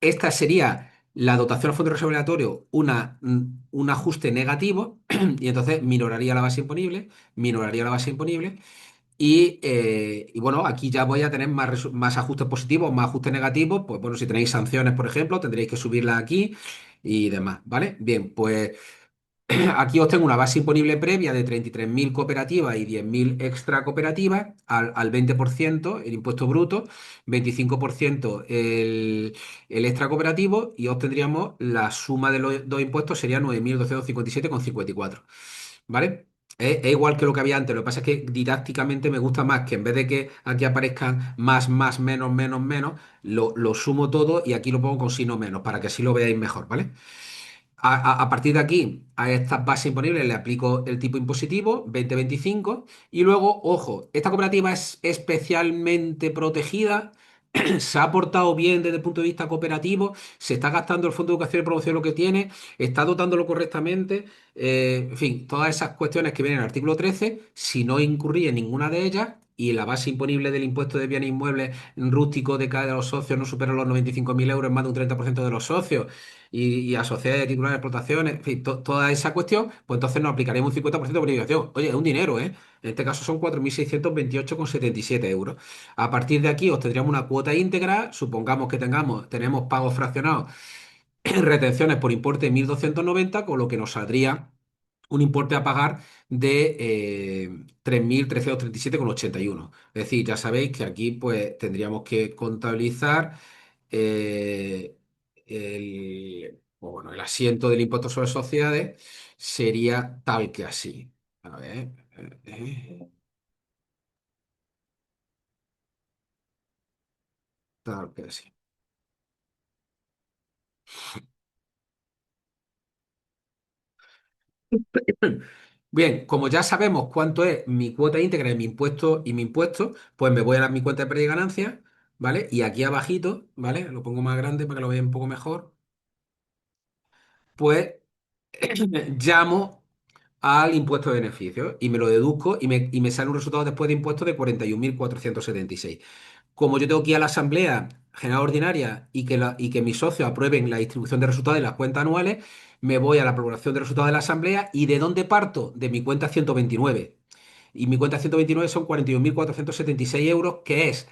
Esta sería la dotación al fondo de reserva obligatorio, un ajuste negativo, y entonces minoraría la base imponible, y bueno, aquí ya voy a tener más ajustes positivos, más ajustes negativos. Pues bueno, si tenéis sanciones, por ejemplo, tendréis que subirlas aquí y demás, ¿vale? Bien, pues aquí os tengo una base imponible previa de 33.000 cooperativas y 10.000 extra cooperativas al 20% el impuesto bruto, 25% el extra cooperativo y obtendríamos la suma de los dos impuestos sería 9.257,54. ¿Vale? Es igual que lo que había antes, lo que pasa es que didácticamente me gusta más que en vez de que aquí aparezcan más, menos, lo sumo todo y aquí lo pongo con signo menos para que así lo veáis mejor, ¿vale? A partir de aquí, a estas bases imponibles le aplico el tipo impositivo 20-25 y luego, ojo, esta cooperativa es especialmente protegida. Se ha portado bien desde el punto de vista cooperativo, se está gastando el Fondo de Educación y Promoción lo que tiene, está dotándolo correctamente, en fin, todas esas cuestiones que vienen en el artículo 13, si no incurrí en ninguna de ellas y la base imponible del impuesto de bienes inmuebles rústicos de cada de los socios no supera los 95.000 euros en más de un 30% de los socios y a sociedades titulares de explotaciones, en fin, toda esa cuestión, pues entonces nos aplicaríamos un 50% de bonificación. Oye, es un dinero, ¿eh? En este caso son 4.628,77 euros. A partir de aquí obtendríamos una cuota íntegra, supongamos que tenemos pagos fraccionados, retenciones por importe de 1.290, con lo que nos saldría un importe a pagar de 3.337,81. Es decir, ya sabéis que aquí pues tendríamos que contabilizar bueno, el asiento del impuesto sobre sociedades sería tal que así. A ver, tal que así. Bien, como ya sabemos cuánto es mi cuota íntegra de mi impuesto, pues me voy a mi cuenta de pérdida y ganancias, ¿vale? Y aquí abajito, ¿vale? Lo pongo más grande para que lo veáis un poco mejor. Pues llamo al impuesto de beneficios y me lo deduzco y me sale un resultado después de impuestos de 41.476. Como yo tengo que ir a la Asamblea General Ordinaria y que mis socios aprueben la distribución de resultados de las cuentas anuales, me voy a la aprobación de resultados de la Asamblea y ¿de dónde parto? De mi cuenta 129. Y mi cuenta 129 son 41.476 euros, que es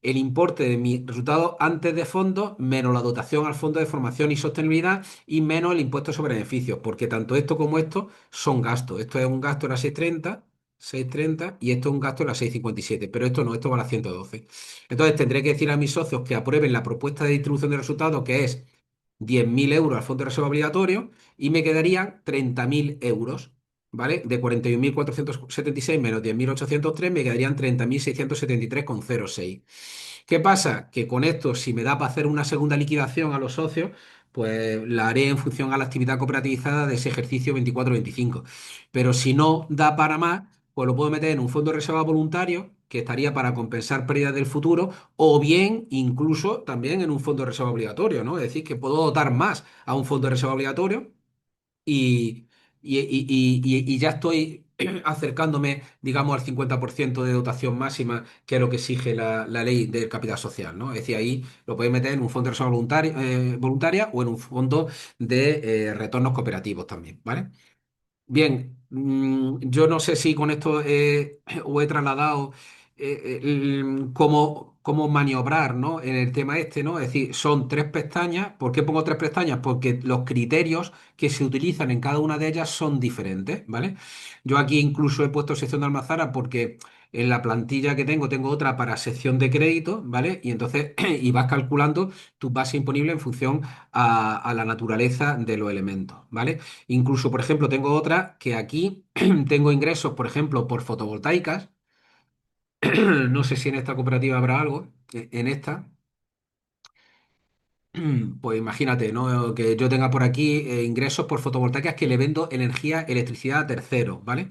el importe de mi resultado antes de fondos, menos la dotación al Fondo de Formación y Sostenibilidad y menos el impuesto sobre beneficios, porque tanto esto como esto son gastos. Esto es un gasto en la 630 y esto es un gasto en la 657, pero esto no, esto va a la 112. Entonces tendré que decir a mis socios que aprueben la propuesta de distribución de resultados, que es 10.000 euros al fondo de reserva obligatorio, y me quedarían 30.000 euros, ¿vale? De 41.476 menos 10.803 me quedarían 30.673,06. ¿Qué pasa? Que con esto, si me da para hacer una segunda liquidación a los socios, pues la haré en función a la actividad cooperativizada de ese ejercicio 24-25. Pero si no da para más, pues lo puedo meter en un fondo de reserva voluntario que estaría para compensar pérdidas del futuro, o bien incluso también en un fondo de reserva obligatorio, ¿no? Es decir, que puedo dotar más a un fondo de reserva obligatorio y, y ya estoy acercándome, digamos, al 50% de dotación máxima, que es lo que exige la ley del capital social, ¿no? Es decir, ahí lo podéis meter en un fondo de reserva voluntaria o en un fondo de retornos cooperativos también, ¿vale? Bien, yo no sé si con esto os he trasladado cómo maniobrar, ¿no? En el tema este, ¿no? Es decir, son tres pestañas. ¿Por qué pongo tres pestañas? Porque los criterios que se utilizan en cada una de ellas son diferentes, ¿vale? Yo aquí incluso he puesto sección de almazara porque en la plantilla que tengo otra para sección de crédito, ¿vale? Y entonces, y vas calculando tu base imponible en función a la naturaleza de los elementos, ¿vale? Incluso, por ejemplo, tengo otra que aquí tengo ingresos, por ejemplo, por fotovoltaicas. No sé si en esta cooperativa habrá algo. En esta, pues imagínate, ¿no? Que yo tenga por aquí ingresos por fotovoltaicas que le vendo energía, electricidad a terceros, ¿vale?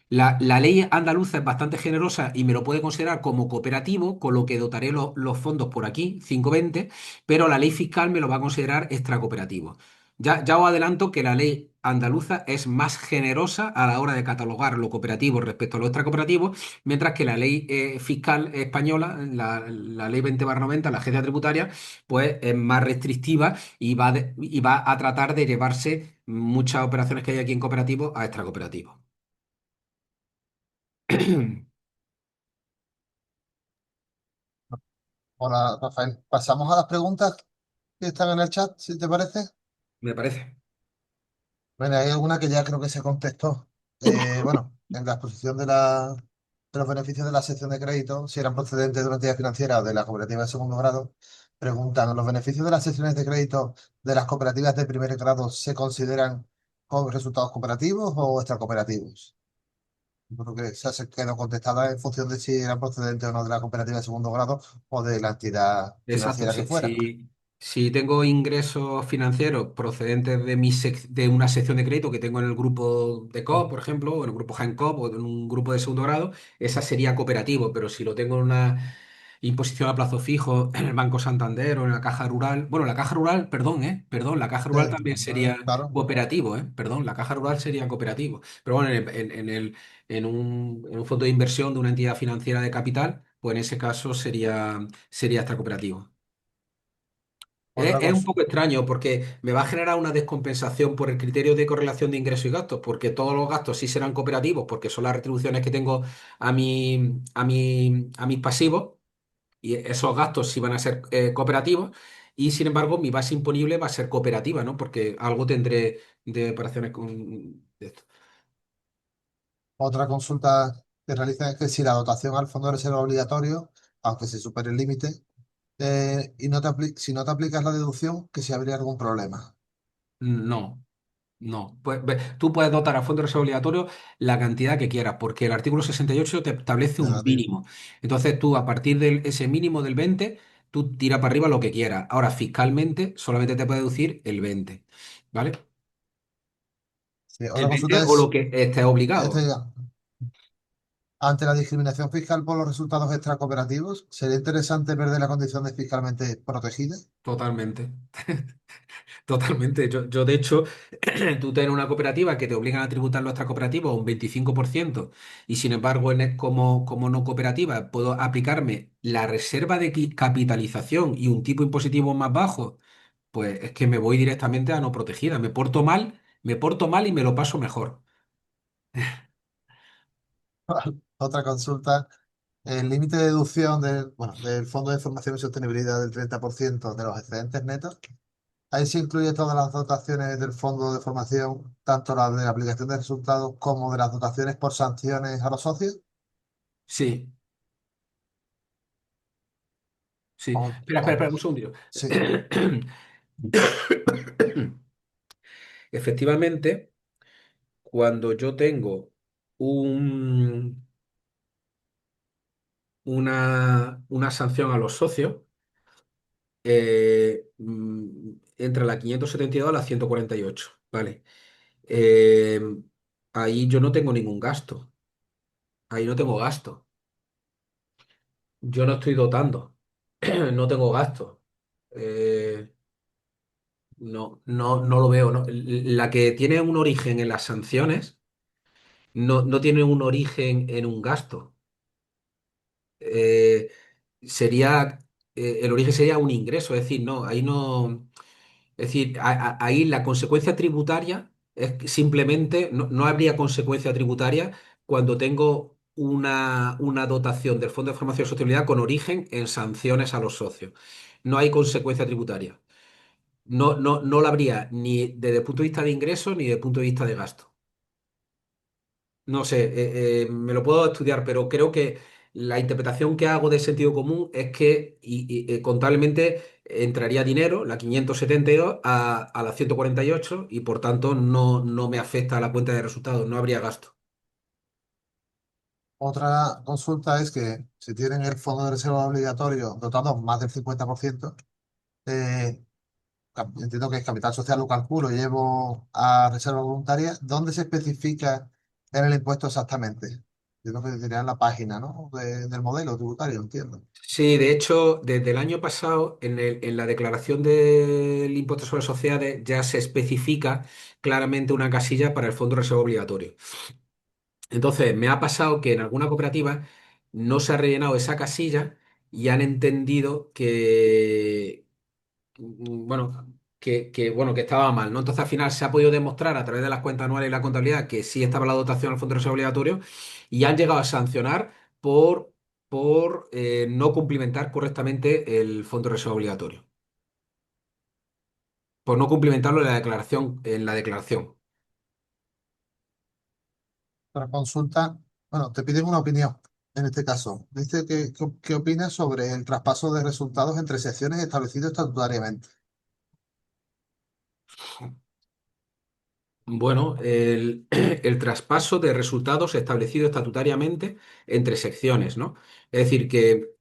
La ley andaluza es bastante generosa y me lo puede considerar como cooperativo, con lo que dotaré los fondos por aquí, 520, pero la ley fiscal me lo va a considerar extracooperativo. Ya os adelanto que la ley andaluza es más generosa a la hora de catalogar lo cooperativo respecto a lo extracooperativo, mientras que la ley fiscal española, la ley 20/90, la agencia tributaria, pues es más restrictiva y va a tratar de llevarse muchas operaciones que hay aquí en cooperativo a extracooperativo. Hola, Rafael. Pasamos a las preguntas que están en el chat, si te parece. Me parece. Bueno, hay alguna que ya creo que se contestó. Bueno, en la exposición de los beneficios de la sección de crédito, si eran procedentes de una entidad financiera o de la cooperativa de segundo grado, preguntan, ¿los beneficios de las secciones de crédito de las cooperativas de primer grado se consideran como resultados cooperativos o extracooperativos? Yo creo que esa se quedó contestada en función de si eran procedentes o no de la cooperativa de segundo grado o de la entidad Exacto, financiera que sí, fuera. sí. Si tengo ingresos financieros procedentes de de una sección de crédito que tengo en el grupo de COP, por ejemplo, o en el grupo GENCOP o en un grupo de segundo grado, esa sería cooperativo. Pero si lo tengo en una imposición a plazo fijo en el Banco Santander o en la Caja Rural, bueno, la Caja Rural, perdón, perdón, la Caja Rural también sería Claro, cooperativo, perdón, la Caja Rural sería cooperativo. Pero bueno, en un fondo de inversión de una entidad financiera de capital, pues en ese caso sería esta cooperativo. otra Es un cosa. poco extraño porque me va a generar una descompensación por el criterio de correlación de ingresos y gastos, porque todos los gastos sí serán cooperativos, porque son las retribuciones que tengo a mis pasivos, y esos gastos sí van a ser cooperativos, y sin embargo mi base imponible va a ser cooperativa, ¿no? Porque algo tendré de operaciones con de esto. Otra consulta que realizan es que si la dotación al fondo de reserva obligatorio, aunque se supere el límite, y no si no te aplicas la deducción, que si habría algún problema. No. No, pues, tú puedes dotar a fondo de reserva obligatorio la cantidad que quieras, porque el artículo 68 te establece un Negativo. mínimo. Entonces tú, a partir de ese mínimo del 20, tú tira para arriba lo que quieras. Ahora, fiscalmente, solamente te puede deducir el 20, ¿vale? Sí, El otra 20 consulta o lo es, que estés obligado. este, ante la discriminación fiscal por los resultados extracooperativos, ¿sería interesante perder la condición de fiscalmente protegida? Totalmente. Totalmente. Yo, de hecho, tú tienes una cooperativa que te obligan a tributar nuestra cooperativa un 25% y sin embargo, como no cooperativa, puedo aplicarme la reserva de capitalización y un tipo impositivo más bajo, pues es que me voy directamente a no protegida. Me porto mal y me lo paso mejor. Otra consulta, el límite de deducción del Fondo de Formación y Sostenibilidad del 30% de los excedentes netos. Ahí se incluye todas las dotaciones del Fondo de Formación, tanto las de la aplicación de resultados como de las dotaciones por sanciones a los socios. Sí, sí. O, Espera, espera, o- espera, un segundito. sí, Efectivamente, cuando yo tengo un, una sanción a los socios, entre la 572 a la 148, ¿vale? Eh, ahí yo no tengo ningún gasto, ahí no tengo gasto, yo no estoy dotando, no tengo gasto. Eh, no lo veo, ¿no? La que tiene un origen en las sanciones no tiene un origen en un gasto. Eh, sería, el origen sería un ingreso, es decir, no, ahí no. Es decir, ahí la consecuencia tributaria es que simplemente no habría consecuencia tributaria cuando tengo una dotación del Fondo de Formación y Sostenibilidad con origen en sanciones a los socios. No hay consecuencia tributaria. No la habría ni desde el punto de vista de ingresos ni desde el punto de vista de gasto. No sé, me lo puedo estudiar, pero creo que la interpretación que hago de sentido común es que contablemente entraría dinero, la 572, a la 148 y por tanto no me afecta a la cuenta de resultados, no habría gasto. otra consulta es que si tienen el Fondo de Reserva obligatorio dotado más del 50%, eh, entiendo que es capital social, lo calculo, y llevo a reserva voluntaria, ¿dónde se especifica en el impuesto exactamente? Entiendo que diría en la página, ¿no? Del modelo tributario, entiendo. Sí, de hecho, desde el año pasado, en la declaración del impuesto sobre sociedades ya se especifica claramente una casilla para el fondo de reserva obligatorio. Entonces, me ha pasado que en alguna cooperativa no se ha rellenado esa casilla y han entendido bueno, bueno, que estaba mal, ¿no? Entonces, al final se ha podido demostrar a través de las cuentas anuales y la contabilidad que sí estaba la dotación al fondo de reserva obligatorio y han llegado a sancionar por no cumplimentar correctamente el fondo de reserva obligatorio, por no cumplimentarlo en la declaración. Para consulta, bueno, te piden una opinión en este caso. Dice que, ¿qué opinas sobre el traspaso de resultados entre secciones establecidos estatutariamente? Bueno, el traspaso de resultados establecido estatutariamente entre secciones, ¿no? Es decir, que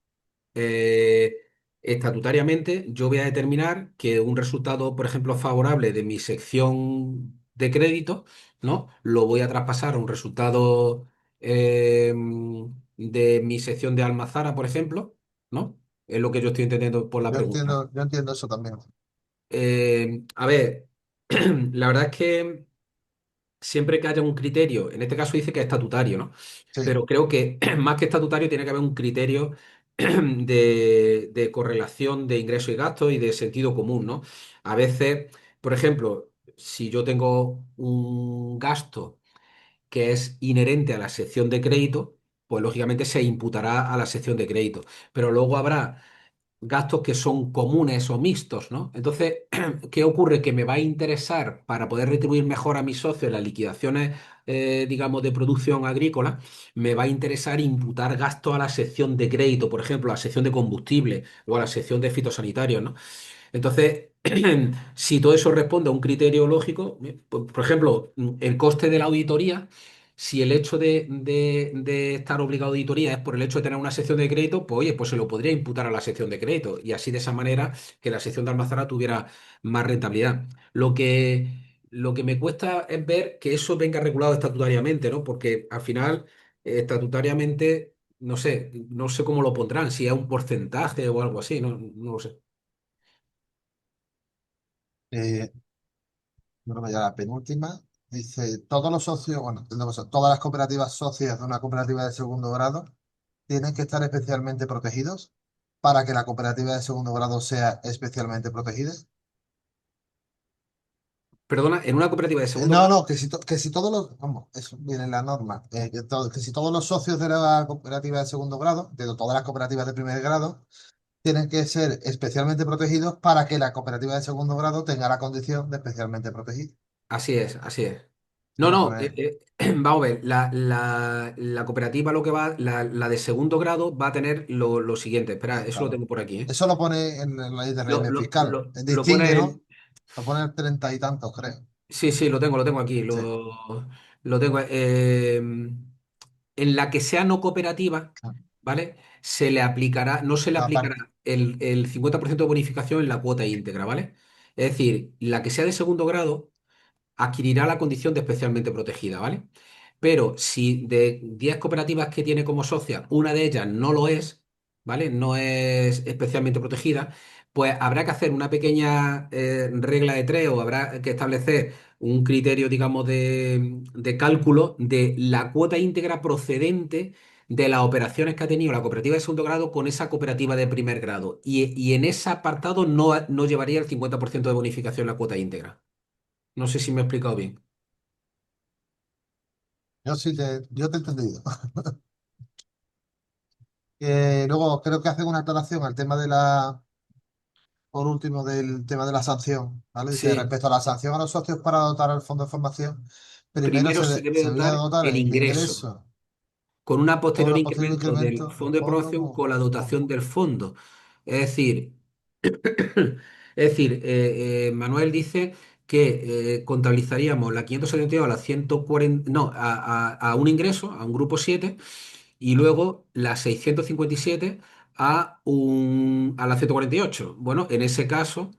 estatutariamente yo voy a determinar que un resultado, por ejemplo, favorable de mi sección de crédito, ¿no? Lo voy a traspasar a un resultado eh, de mi sección de Almazara, por ejemplo, ¿no? Es lo que yo estoy entendiendo por la pregunta. Yo entiendo eso también. A ver, la verdad es que siempre que haya un criterio, en este caso dice que es estatutario, ¿no? Sí, Pero creo que más que estatutario tiene que haber un criterio de correlación de ingresos y gastos y de sentido común, ¿no? A veces, por ejemplo, si yo tengo un gasto que es inherente a la sección de crédito, pues lógicamente se imputará a la sección de crédito. Pero luego habrá gastos que son comunes o mixtos, ¿no? Entonces, ¿qué ocurre? Que me va a interesar para poder retribuir mejor a mis socios en las liquidaciones, digamos, de producción agrícola, me va a interesar imputar gastos a la sección de crédito, por ejemplo, a la sección de combustible o a la sección de fitosanitarios, ¿no? Entonces, si todo eso responde a un criterio lógico, por ejemplo, el coste de la auditoría, si el hecho de estar obligado a auditoría es por el hecho de tener una sección de crédito, pues oye, pues se lo podría imputar a la sección de crédito y así de esa manera que la sección de almazara tuviera más rentabilidad. Lo que me cuesta es ver que eso venga regulado estatutariamente, ¿no? Porque al final, estatutariamente, no sé cómo lo pondrán, si es un porcentaje o algo así, no lo sé. eh, yo creo que ya la penúltima. Dice, todos los socios, bueno, todas las cooperativas socias de una cooperativa de segundo grado tienen que estar especialmente protegidos para que la cooperativa de segundo grado sea especialmente protegida. Perdona, en una cooperativa de segundo No, grado, no, que si todos los, vamos, eso viene en la norma, que si todos los socios de la cooperativa de segundo grado, de todas las cooperativas de primer grado, tienen que ser especialmente protegidos para que la cooperativa de segundo grado tenga la condición de especialmente protegida. así es, así es. Eso No, lo no, pone, vamos a ver, la cooperativa lo que va, la de segundo grado va a tener lo siguiente. Espera, eso lo claro. tengo por aquí, ¿eh? Eso lo pone en la ley de Lo, régimen lo, fiscal. lo, lo Distingue, pone ¿no? Lo pone el treinta y tantos, creo. sí, sí, lo tengo aquí, Sí. lo tengo. En la que sea no cooperativa, ¿vale? No se le Aparte, aplicará el 50% de bonificación en la cuota íntegra, ¿vale? Es decir, la que sea de segundo grado adquirirá la condición de especialmente protegida, ¿vale? Pero si de 10 cooperativas que tiene como socia, una de ellas no lo es, ¿vale? No es especialmente protegida, pues habrá que hacer una pequeña regla de tres o habrá que establecer un criterio, digamos, de cálculo de la cuota íntegra procedente de las operaciones que ha tenido la cooperativa de segundo grado con esa cooperativa de primer grado. Y en ese apartado no llevaría el 50% de bonificación la cuota íntegra. No sé si me he explicado bien. yo te he entendido. Luego creo que hacen una aclaración al tema de por último, del tema de la sanción, ¿vale? Dice, Sí, respecto a la sanción a los socios para dotar al fondo de formación, primero primero se debe se debía dotar dotar el el ingreso, ingreso con un con posterior un posterior incremento del incremento del fondo de fondo promoción con la con dotación del fondo. Es decir, Manuel dice que contabilizaríamos la 572 a la 140, no, a un ingreso, a un grupo 7 y luego la 657 a la 148. Bueno, en ese caso,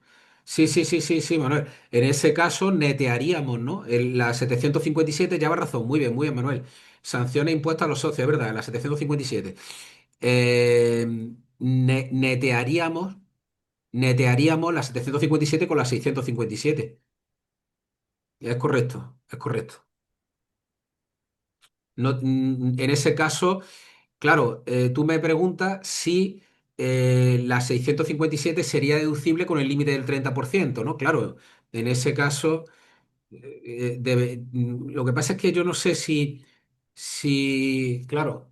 sí, sí, sí, sí, sí, Manuel. En ese caso netearíamos, ¿no? La 757 lleva razón. Muy bien, Manuel. Sanciones impuestas a los socios, ¿verdad? En la 757. Eh, netearíamos la 757 con la 657. Es correcto, es correcto. No, en ese caso. Claro, tú me preguntas si la 657 sería deducible con el límite del 30%, ¿no? Claro, en ese caso, lo que pasa es que yo no sé claro,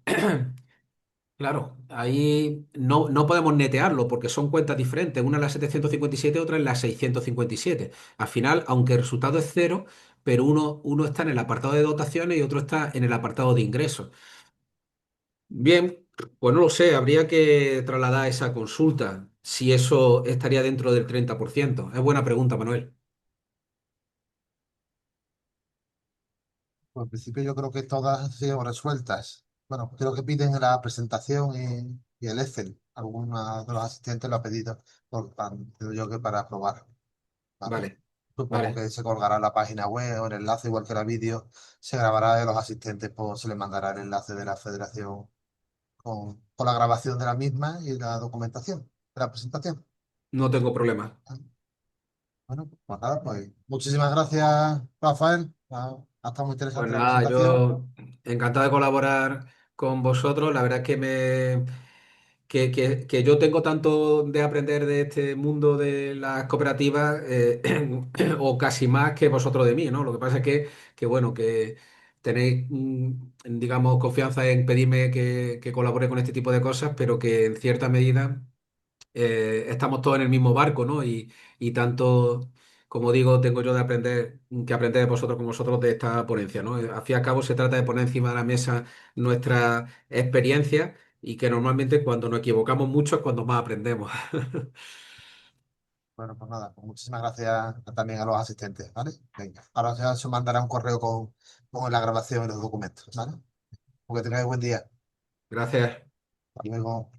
claro, ahí no podemos netearlo porque son cuentas diferentes. Una es la 757, otra es la 657. Al final, aunque el resultado es cero, pero uno está en el apartado de dotaciones y otro está en el apartado de ingresos. Bien, pues no lo sé, habría que trasladar esa consulta, si eso estaría dentro del 30%. Es buena pregunta, Manuel. Pues, al principio yo creo que todas han sido resueltas. Bueno, creo que piden la presentación y el Excel. Algunos de los asistentes lo ha pedido, entiendo yo que para probar, ¿vale? Vale, Supongo vale. que se colgará en la página web o el enlace, igual que era vídeo, se grabará de los asistentes, pues se les mandará el enlace de la federación con la grabación de la misma y la documentación de la presentación. No tengo problema. Bueno, pues nada, pues muchísimas gracias, Rafael. Ha estado muy Pues interesante la nada, presentación. yo encantado de colaborar con vosotros. La verdad es que que yo tengo tanto de aprender de este mundo de las cooperativas, o casi más que vosotros de mí, ¿no? Lo que pasa es que bueno, que tenéis, digamos, confianza en pedirme que colabore con este tipo de cosas, pero que en cierta medida estamos todos en el mismo barco, ¿no? Y tanto, como digo, tengo yo de aprender, que aprender de vosotros con vosotros de esta ponencia, ¿no? Al fin y al cabo se trata de poner encima de la mesa nuestra experiencia y que normalmente cuando nos equivocamos mucho es cuando más aprendemos. Bueno, pues nada, pues muchísimas gracias también a los asistentes, ¿vale? Venga, ahora ya se mandará un correo con la grabación y los documentos, ¿vale? Porque tengáis buen día. Gracias. Hasta luego.